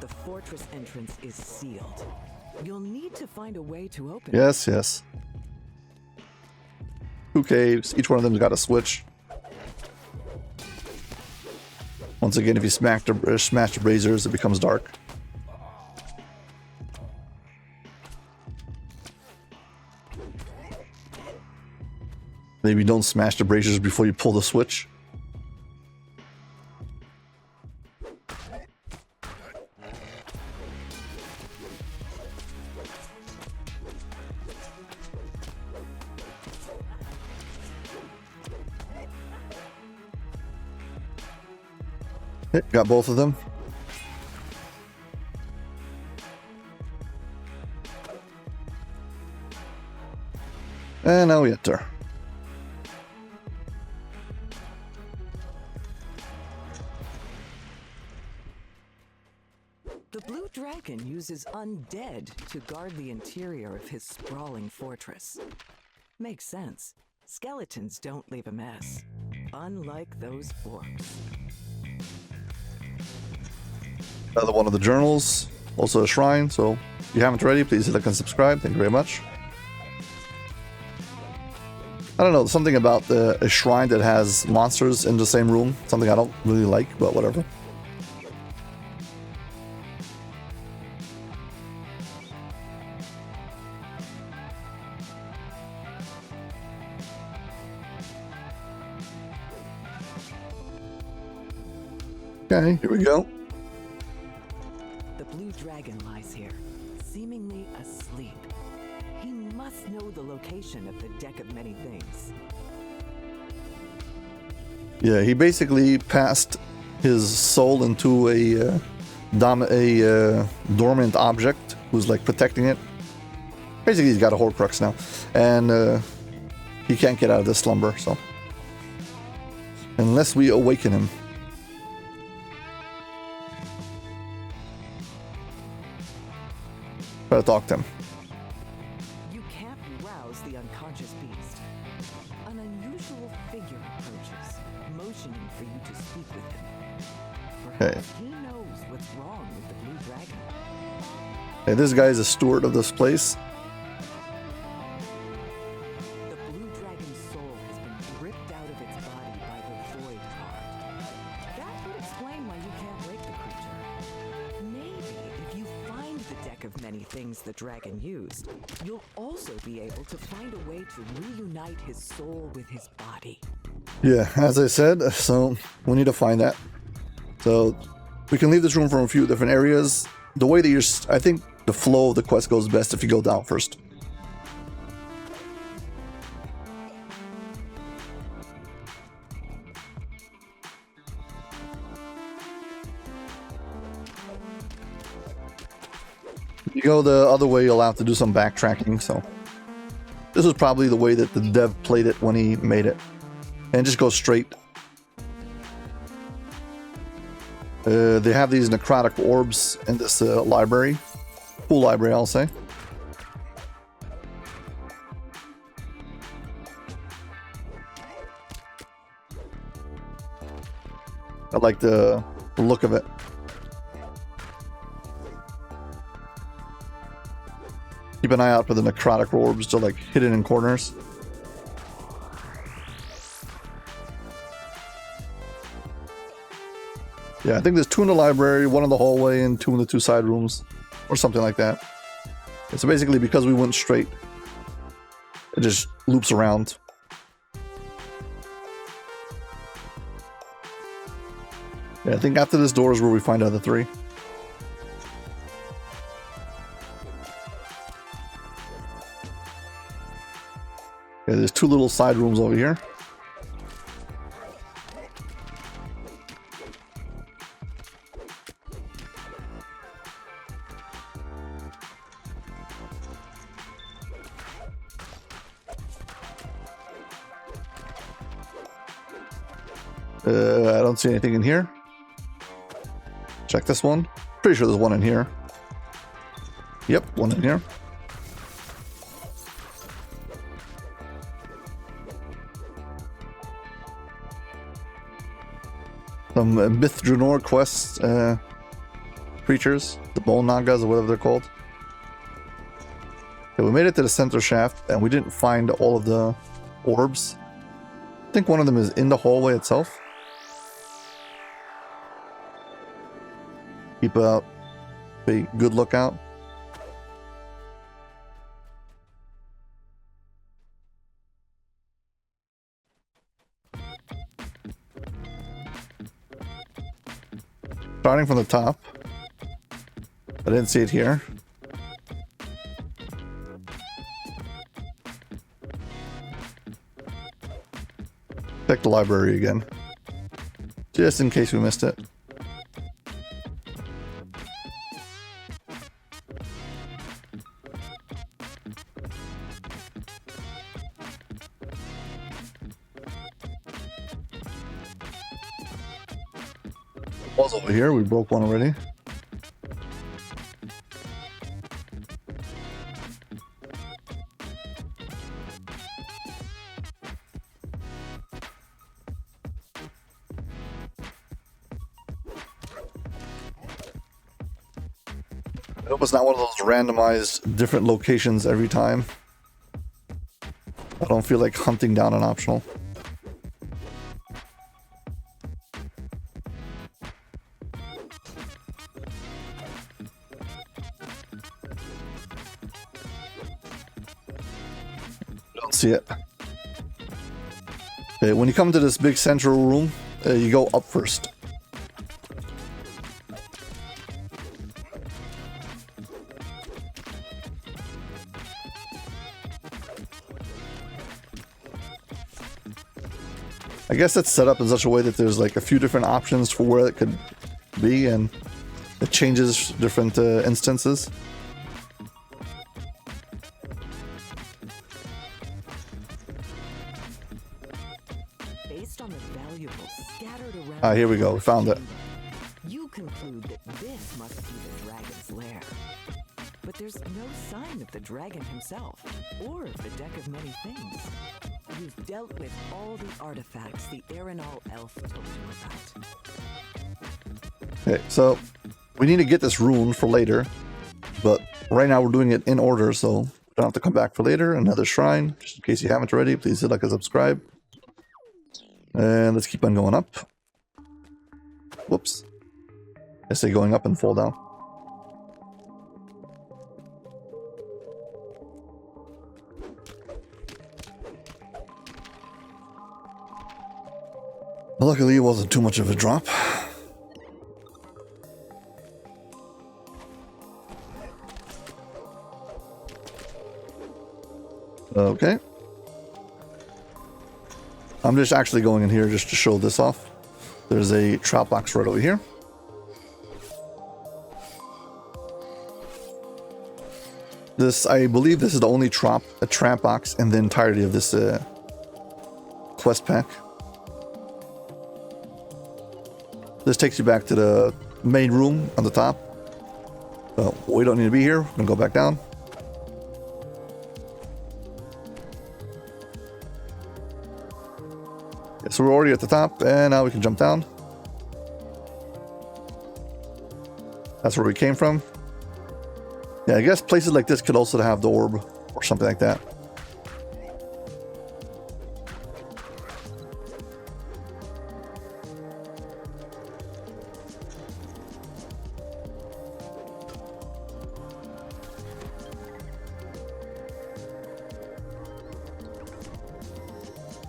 The fortress entrance is sealed. You'll need to find a way to open it. Yes, yes. 2 caves. Each one of them's got a switch. Once again, if you smash the braziers, it becomes dark. Maybe don't smash the braziers before you pull the switch. Okay, got both of them. And now we enter. The Blue Dragon uses undead to guard the interior of his sprawling fortress. Makes sense. Skeletons don't leave a mess, unlike those orcs. Another one of the journals, also a shrine, so if you haven't already, please hit like and subscribe. Thank you very much. I don't know, something about a shrine that has monsters in the same room, something I don't really like, but whatever. Okay, here we go. The Blue Dragon lies here, seemingly asleep. He must know the location of the Deck of Many Things. Yeah, he basically passed his soul into a dormant object who's like protecting it. Basically, he's got a Horcrux now, and he can't get out of this slumber. So, unless we awaken him. Try to talk to him. You can't rouse the unconscious beast. An unusual figure approaches, motioning for you to speak with him. Perhaps he knows what's wrong with the Blue Dragon. Hey, this guy is a steward of this place. The Blue Dragon's soul has been ripped out of its body by the Void Card. That would explain why you can't wake the creature. Maybe if you find the Deck of Many Things the dragon used, you'll also be able to find a way to reunite his soul with his body. Yeah, as I said, so we need to find that. So we can leave this room from a few different areas. The way that I think the flow of the quest goes best if you go down first. If you go the other way, you'll have to do some backtracking, so this was probably the way that the dev played it when he made it. And just go straight. They have these necrotic orbs in this library. Cool library, I'll say. I like the look of it. Keep an eye out for the necrotic orbs. They're like hidden in corners. Yeah, I think there's 2 in the library, 1 in the hallway, and 2 in the 2 side rooms. Or something like that. So basically, because we went straight, it just loops around. Yeah, I think after this door is where we find out the 3. Yeah, there's 2 little side rooms over here. I don't see anything in here. Check this one. Pretty sure there's one in here. Yep, one in here. Some Myth Dranor quest creatures, the Bone Nagas or whatever they're called. Okay, we made it to the center shaft and we didn't find all of the orbs. I think one of them is in the hallway itself. Keep a good lookout. Starting from the top. I didn't see it here. Check the library again. Just in case we missed it. Walls over here. We broke one already. I hope it's not one of those randomized different locations every time. I don't feel like hunting down an optional. Don't see it. Okay, when you come to this big central room, you go up first. I guess it's set up in such a way that there's like a few different options for where it could be, and it changes different instances. Based on the valuables scattered around, Here we go. We found it. you conclude that this must be the dragon's lair. But there's no sign of the dragon himself, or of the deck of many things. You've dealt with all the artifacts the Arenal elf told you about. Okay, so we need to get this rune for later, but right now we're doing it in order, so we don't have to come back for later. Another shrine, just in case you haven't already, please hit like and subscribe. And let's keep on going up. Whoops. I say going up and fall down. Luckily, it wasn't too much of a drop. Okay. I'm just actually going in here just to show this off. There's a trap box right over here. This, I believe this is the only trap box in the entirety of this quest pack. This takes you back to the main room on the top. So we don't need to be here. We're gonna go back down. Yeah, so we're already at the top, and now we can jump down. That's where we came from. Yeah, I guess places like this could also have the orb or something like that.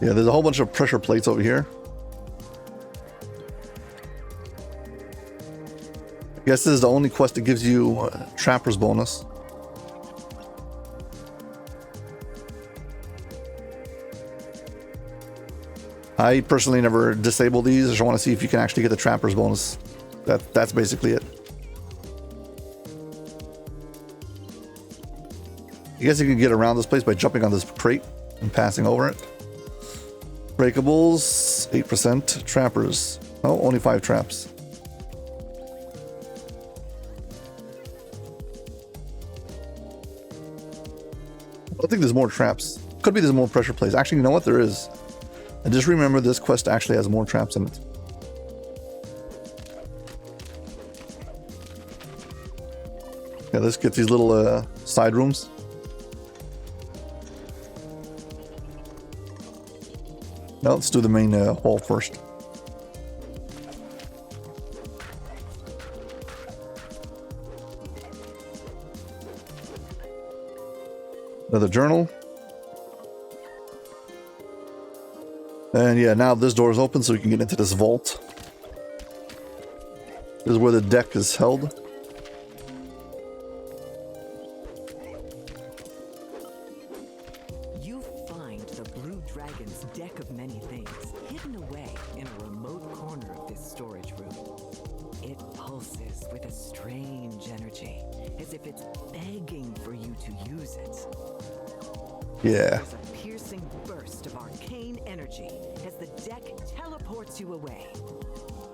Yeah, there's a whole bunch of pressure plates over here. I guess this is the only quest that gives you Trapper's bonus. I personally never disable these. I just want to see if you can actually get the Trapper's bonus. That's basically it. I guess you can get around this place by jumping on this crate and passing over it. Breakables, 8%. Trappers. Oh, only 5 traps. I think there's more traps. Could be there's more pressure plates. Actually, you know what? There is. And just remember this quest actually has more traps in it. Yeah, let's get these little side rooms. Now let's do the main hall first. Another journal. And yeah, now this door is open so we can get into this vault. This is where the deck is held. You find the Blue Dragon's deck of many things hidden away in a remote corner of this storage room. It pulses with a strange energy, as if it's begging for you to use it. Yeah. There's a piercing burst of arcane energy as the deck teleports you away.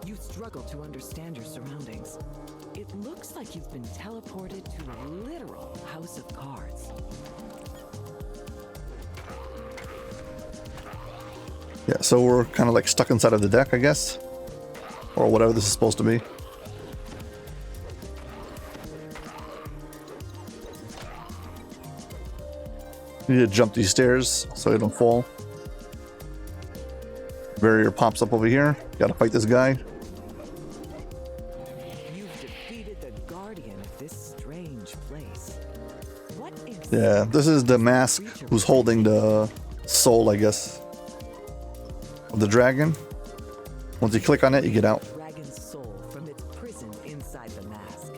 You You struggle to understand your surroundings. It looks like you've been teleported to a literal house of cards. Yeah, so we're kind of like stuck inside of the deck, I guess. Or whatever this is supposed to be. You need to jump these stairs so you don't fall. Barrier pops up over here. Gotta fight this guy. You've defeated the guardian of this strange place. What Yeah, this is the mask who's holding the soul, I guess, of the dragon. Once you click on it, you get out. Dragon's soul from its prison inside the mask.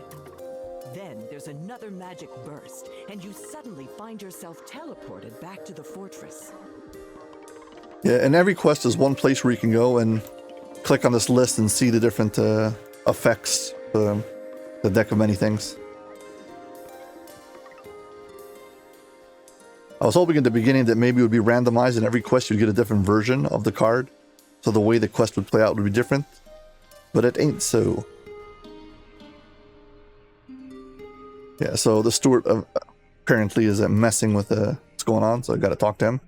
Then there's another magic burst, and you suddenly find yourself teleported back to the fortress. Yeah, and every quest is one place where you can go and click on this list and see the different effects, the deck of many things. I was hoping at the beginning that maybe it would be randomized and every quest you'd get a different version of the card, so the way the quest would play out would be different, but it ain't so. Yeah, so the steward apparently is messing with what's going on, so I gotta talk to him.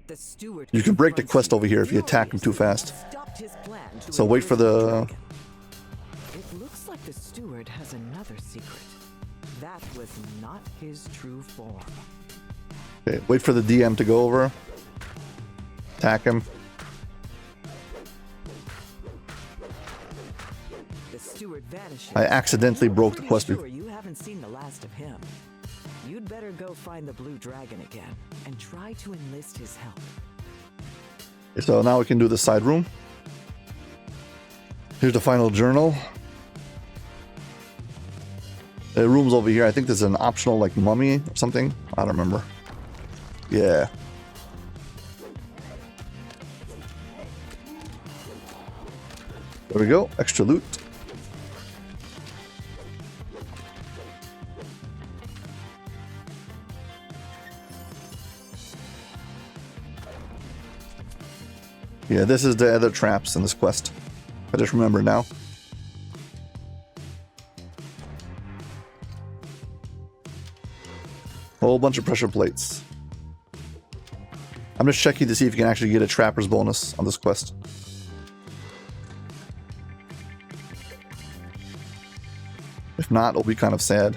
The steward You can break the quest over here if you attack him too fast. So wait for the... It looks like the steward has another secret. That was not his true form. Okay, wait for the DM to go over. Attack him. The steward vanishes. I accidentally broke the quest. Sure you haven't seen the last of him. You'd better go find the blue dragon again and try to enlist his help. So now we can do the side room. Here's the final journal. The room's over here. I think there's an optional like mummy or something. I don't remember. Yeah. There we go. Extra loot. Yeah, this is the other traps in this quest. I just remember now. Whole bunch of pressure plates. I'm just checking to see if you can actually get a trapper's bonus on this quest. If not, it'll be kind of sad.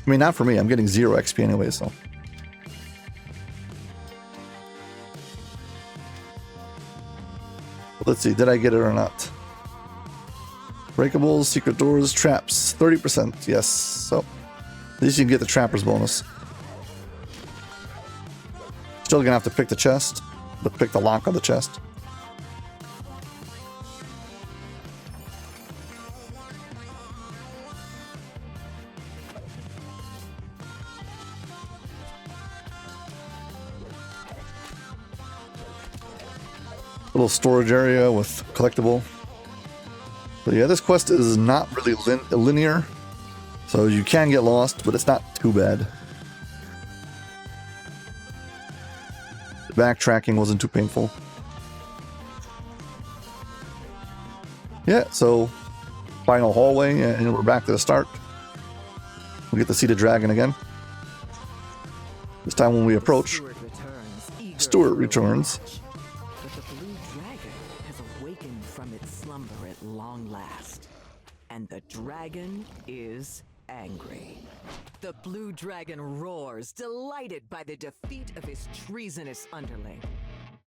I mean, not for me. I'm getting 0 XP anyway, so. Let's see, did I get it or not? Breakables, secret doors, traps, 30%, yes. So, at least you can get the trapper's bonus. Still gonna have to pick the chest, but pick the lock on the chest. Little storage area with collectible. But yeah, this quest is not really linear, so you can get lost, but it's not too bad. The backtracking wasn't too painful. Yeah, so final hallway, and we're back to the start. We get to see the dragon again. This time when we approach, Stewart returns. But the blue dragon has awakened from its slumber at long last. And the dragon is angry. The blue dragon roars, delighted by the defeat of his treasonous underling.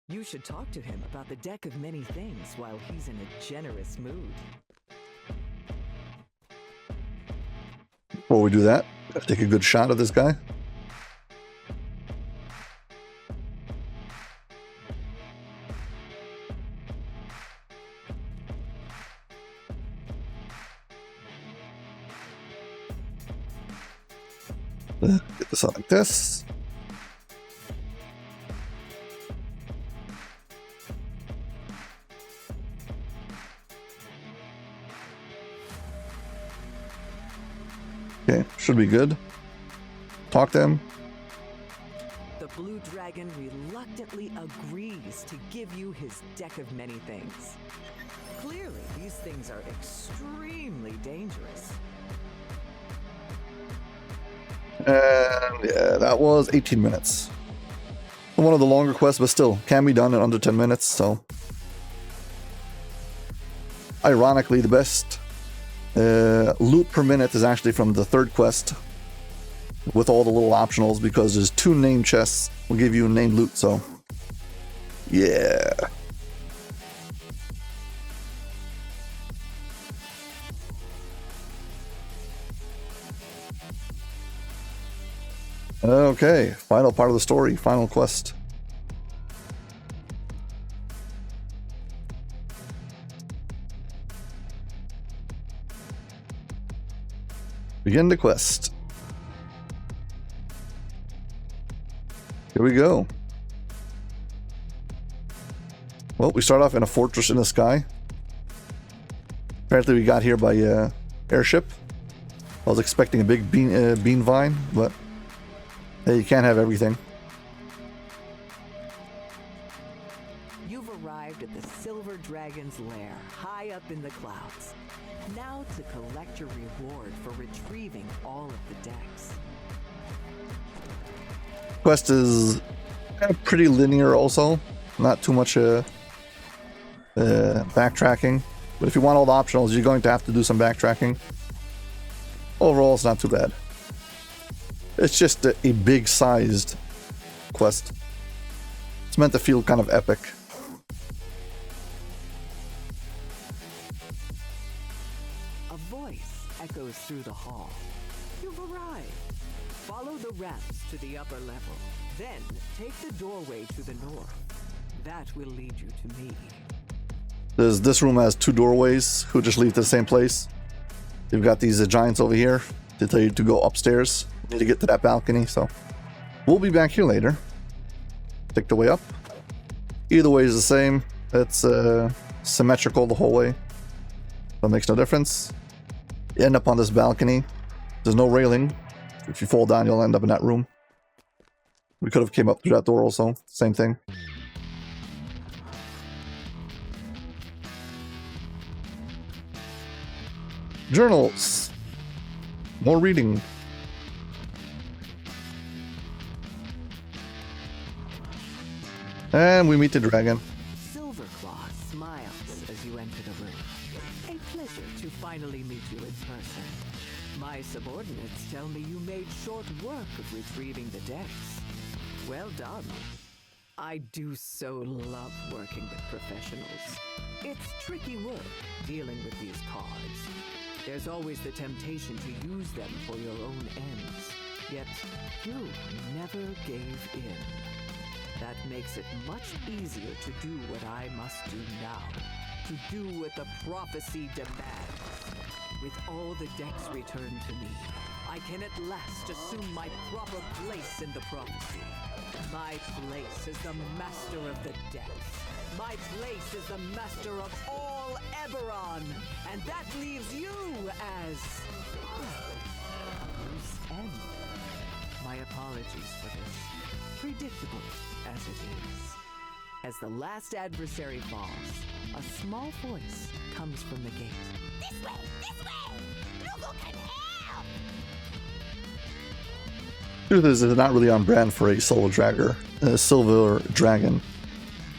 You should talk to him about the deck of many things while he's in a generous mood. Before we do that, gotta take a good shot of this guy. Get this out like this. Okay, should be good. Talk to him. The blue dragon reluctantly agrees to give you his deck of many things. Clearly, these things are extremely dangerous. And yeah, that was 18 minutes. One of the longer quests, but still can be done in under 10 minutes, so. Ironically, the best loot per minute is actually from the third quest with all the little optionals, because there's 2 name chests will give you named loot, so yeah. Okay, final part of the story, final quest. Begin the quest. Here we go. Well, we start off in a fortress in the sky. Apparently we got here by airship. I was expecting a big bean vine, but hey, you can't have everything. You've arrived at the Silver Dragon's lair, high up in the clouds. Now to collect your reward for retrieving all of the decks. Quest is kind of pretty linear also. Not too much backtracking. But if you want all the optionals, you're going to have to do some backtracking. Overall, it's not too bad. It's just a big-sized quest. It's meant to feel kind of epic. A voice echoes through the hall. You've arrived. Follow the ramps to the upper level. Then take the doorway to the north. That will lead you to me. This room has 2 doorways who just lead to the same place. You've got these giants over here. They tell you to go upstairs. You need to get to that balcony, so we'll be back here later. Take the way up. Either way is the same. It's symmetrical the whole way. That makes no difference. You end up on this balcony. There's no railing. If you fall down, you'll end up in that room. We could have came up through that door also. Same thing. Journals. More reading. And we meet the dragon. Silverclaw smiles as you enter the room. A pleasure to finally meet you in person. My subordinates tell me you made short work of retrieving the decks. Well done. I do so love working with professionals. It's tricky work dealing with these cards. There's always the temptation to use them for your own ends. Yet, you never gave in. That makes it much easier to do what I must do now. To do what the prophecy demands. With all the decks returned to me, I can at last assume my proper place in the prophecy. My place is the master of the decks. My place is the master of all Eberron. And that leaves you as a loose end. My apologies for this. Predictable as it is. As the last adversary falls, a small voice comes from the gate. This way! This way! Lugo can help! Truth is, it's not really on brand for a silver dragon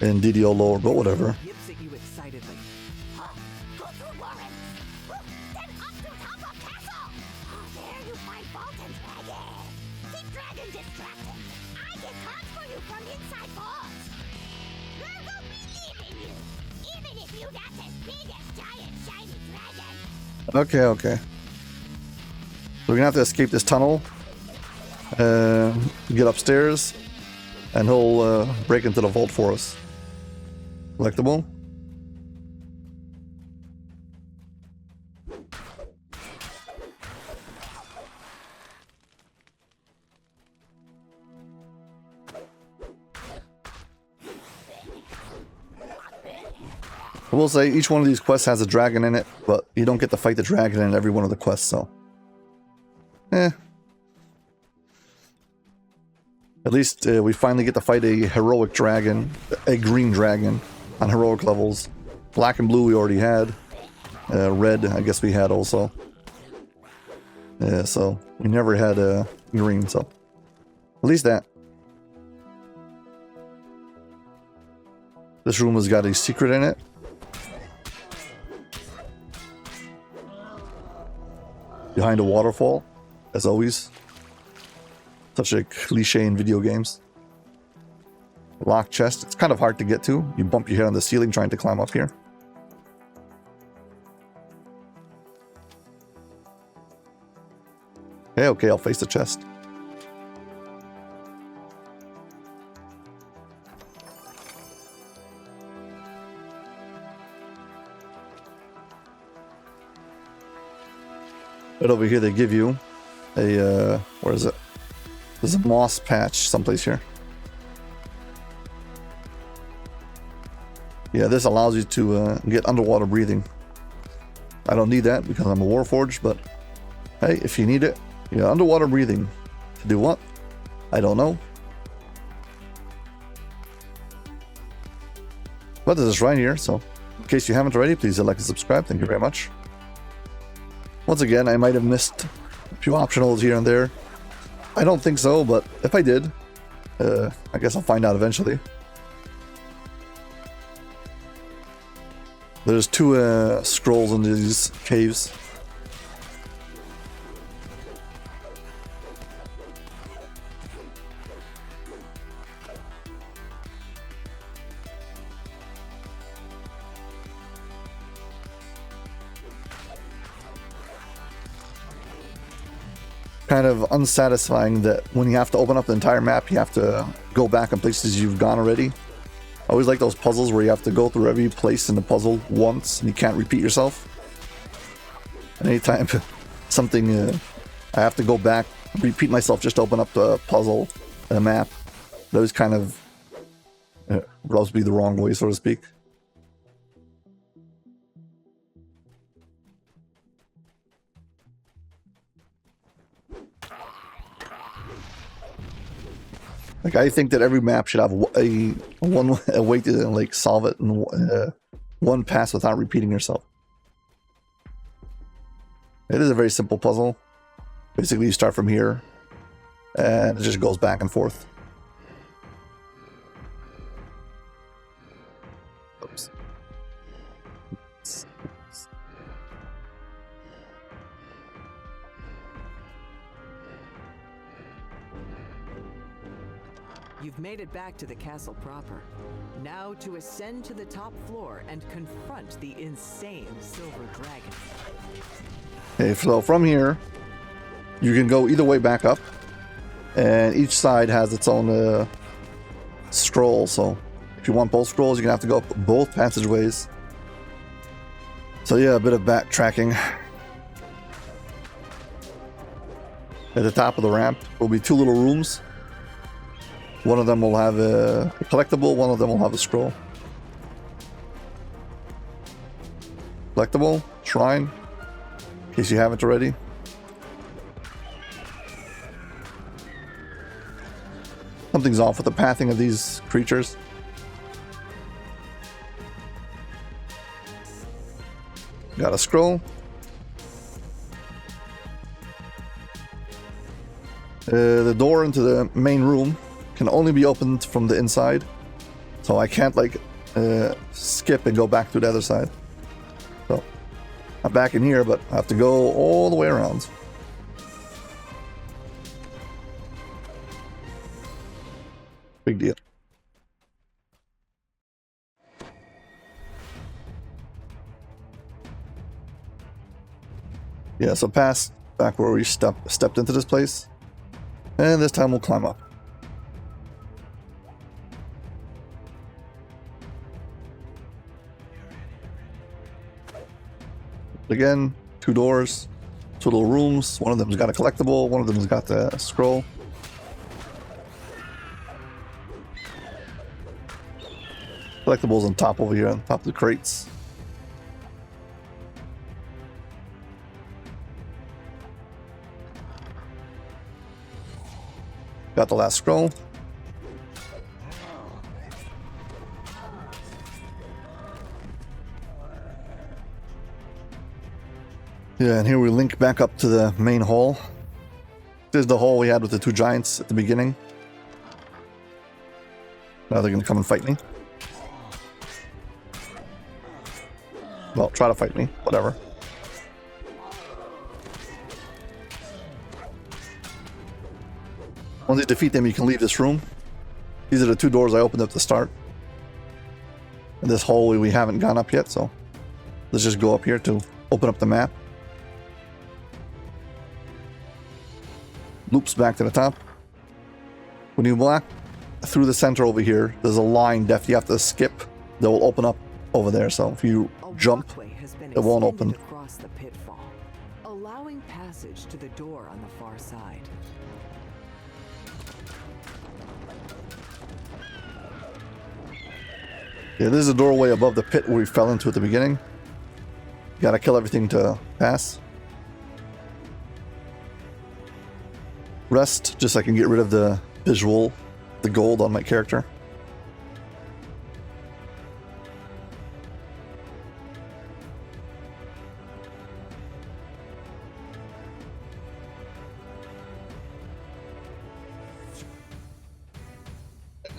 in DDO lore, but whatever. Yips at you excitedly. Go through Warren! Then up to top of castle! There you find Vault and Dragon! Keep Dragon distracted! I get cards for you from inside Vault! Lugo believe in you! Even if you're not as big as giant shiny dragon! Okay. So we're gonna have to escape this tunnel. Get upstairs. And he'll break into the vault for us. Collectible. I will say each one of these quests has a dragon in it, but you don't get to fight the dragon in every one of the quests, so. At least we finally get to fight a heroic dragon, a green dragon, on heroic levels. Black and blue we already had. Red, I guess we had also. Yeah, so we never had green, so at least that. This room has got a secret in it. Behind a waterfall, as always. Such a cliche in video games. Locked chest. It's kind of hard to get to. You bump your head on the ceiling trying to climb up here. Okay, I'll face the chest. Right over here they give you a, where is it? There's a moss patch someplace here. Yeah, this allows you to get underwater breathing. I don't need that because I'm a Warforged, but hey, if you need it, yeah, underwater breathing. To do what? I don't know. But there's a shrine here, so in case you haven't already, please hit like and subscribe. Thank you very much. Once again, I might have missed a few optionals here and there. I don't think so, but if I did, I guess I'll find out eventually. There's 2 scrolls in these caves. Kind of unsatisfying that when you have to open up the entire map, you have to go back in places you've gone already. I always like those puzzles where you have to go through every place in the puzzle once and you can't repeat yourself. And anytime something, I have to go back, repeat myself just to open up the puzzle and the map. Those kind of rubs me the wrong way, so to speak. Like, I think that every map should have a way to like solve it in one pass without repeating yourself. It is a very simple puzzle. Basically, you start from here, and it just goes back and forth. Oops. You've made it back to the castle proper. Now to ascend to the top floor and confront the insane silver dragon. Okay, so from here, you can go either way back up, and each side has its own scroll. So if you want both scrolls, you're gonna have to go up both passageways. So yeah, a bit of backtracking. At the top of the ramp will be 2 little rooms. One of them will have a collectible, one of them will have a scroll. Collectible, shrine, in case you haven't already. Something's off with the pathing of these creatures. Got a scroll. The door into the main room can only be opened from the inside, so I can't like skip and go back to the other side. So I'm back in here, but I have to go all the way around. Big deal. Yeah, so past back where we stepped into this place, and this time we'll climb up. Again, 2 doors, 2 little rooms. One of them's got a collectible, one of them's got the scroll. Collectibles on top over here, on top of the crates. Got the last scroll. Yeah, and here we link back up to the main hall. There's the hall we had with the two giants at the beginning. Now they're gonna come and fight me. Well, try to fight me, whatever. Once you defeat them, you can leave this room. These are the two doors I opened up to start. And this hallway we haven't gone up yet, so let's just go up here to open up the map. Loops back to the top. When you walk through the center over here, there's a line depth you have to skip that will open up over there. So if you jump, it won't open. Across the pitfall, allowing passage to the door on the far side. Yeah, this is a doorway above the pit where we fell into at the beginning. You gotta kill everything to pass. Rest, just so I can get rid of the visual, the gold on my character.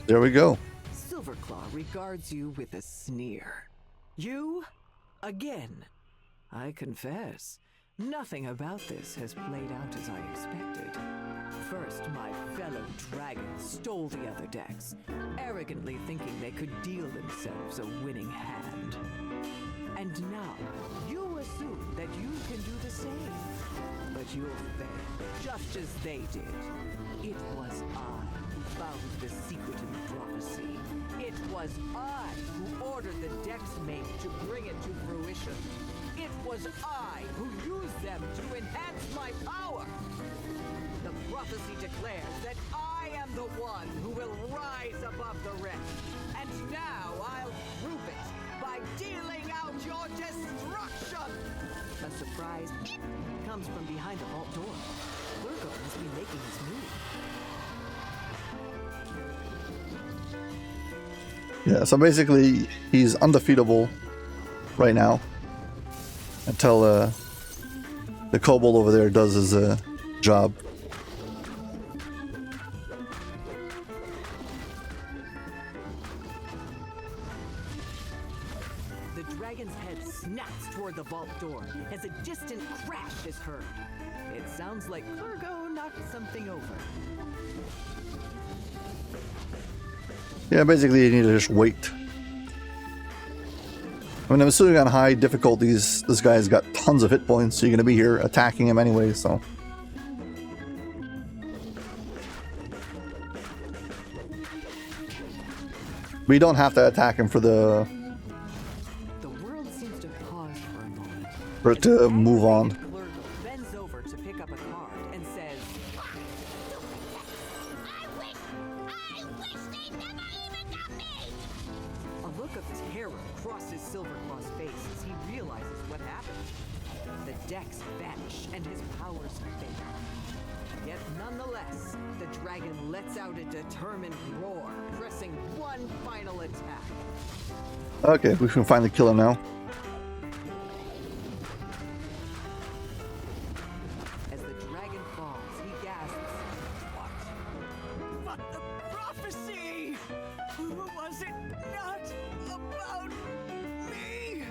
There we go. Silverclaw regards you with a sneer. You? Again? I confess, nothing about this has played out as I expected. First, my fellow dragons stole the other decks, arrogantly thinking they could deal themselves a winning hand. And now, you assume that you can do the same. But you'll fail, just as they did. It was I who found the secret in the prophecy. It was I who ordered the Dex Mate to bring it to fruition. It was I who used them to enhance my power. The prophecy declares that I am the one who will rise above the rest. And now I'll prove it by dealing out your destruction. A surprise comes from behind the vault door. Virgo must be making his move. Yeah, so basically he's undefeatable right now until the kobold over there does his job. The dragon's head snaps toward the vault door as a distant crash is heard. It sounds like Virgo knocked something over. Yeah, basically you need to just wait. I mean, I'm assuming on high difficulties, this guy's got tons of hit points, so you're going to be here attacking him anyway, so. But you don't have to attack him for The world seems to pause for a moment. for it to move on. Virgo bends over to pick up a card and says, I wish they never even got me! a look of terror crosses Silverclaw's face as he realizes what happened. The decks vanish and his powers fade. Yet nonetheless, the dragon lets out a determined roar, pressing one final attack. Okay, we can finally kill him now. As the dragon falls, he gasps, "What? But the prophecy! Was it not about me?"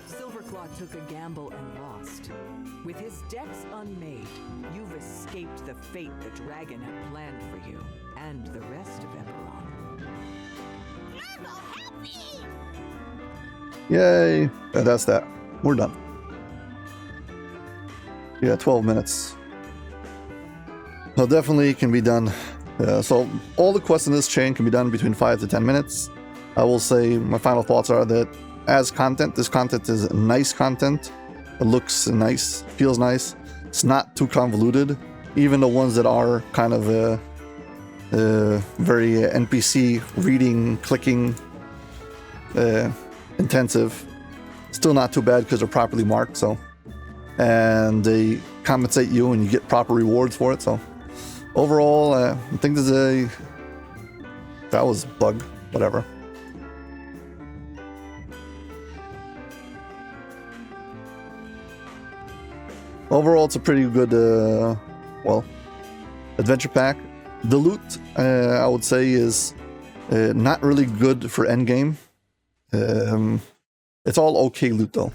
Silverclaw took a gamble and lost. With his decks unmade, you've escaped the fate the dragon had planned for you and the rest of Eberron. Virgo, help me! Yay! Yeah, that's that. We're done. Yeah, 12 minutes. No, definitely can be done. So all the quests in this chain can be done between 5 to 10 minutes. I will say my final thoughts are that as content, this content is nice content. It looks nice, feels nice. It's not too convoluted. Even the ones that are kind of very NPC reading, clicking intensive, still not too bad because they're properly marked. So, and they compensate you and you get proper rewards for it. So overall, I think that was a bug, whatever. overall, it's a pretty good, well, adventure pack. The loot, I would say, is not really good for endgame. It's all okay loot though.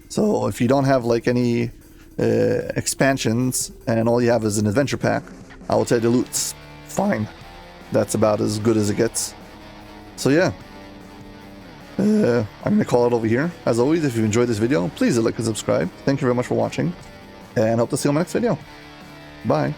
So if you don't have like any expansions and all you have is an adventure pack, I would say the loot's fine. That's about as good as it gets. So yeah, I'm gonna call it over here. As always, if you enjoyed this video, please like and subscribe. Thank you very much for watching, and hope to see you in my next video. Bye.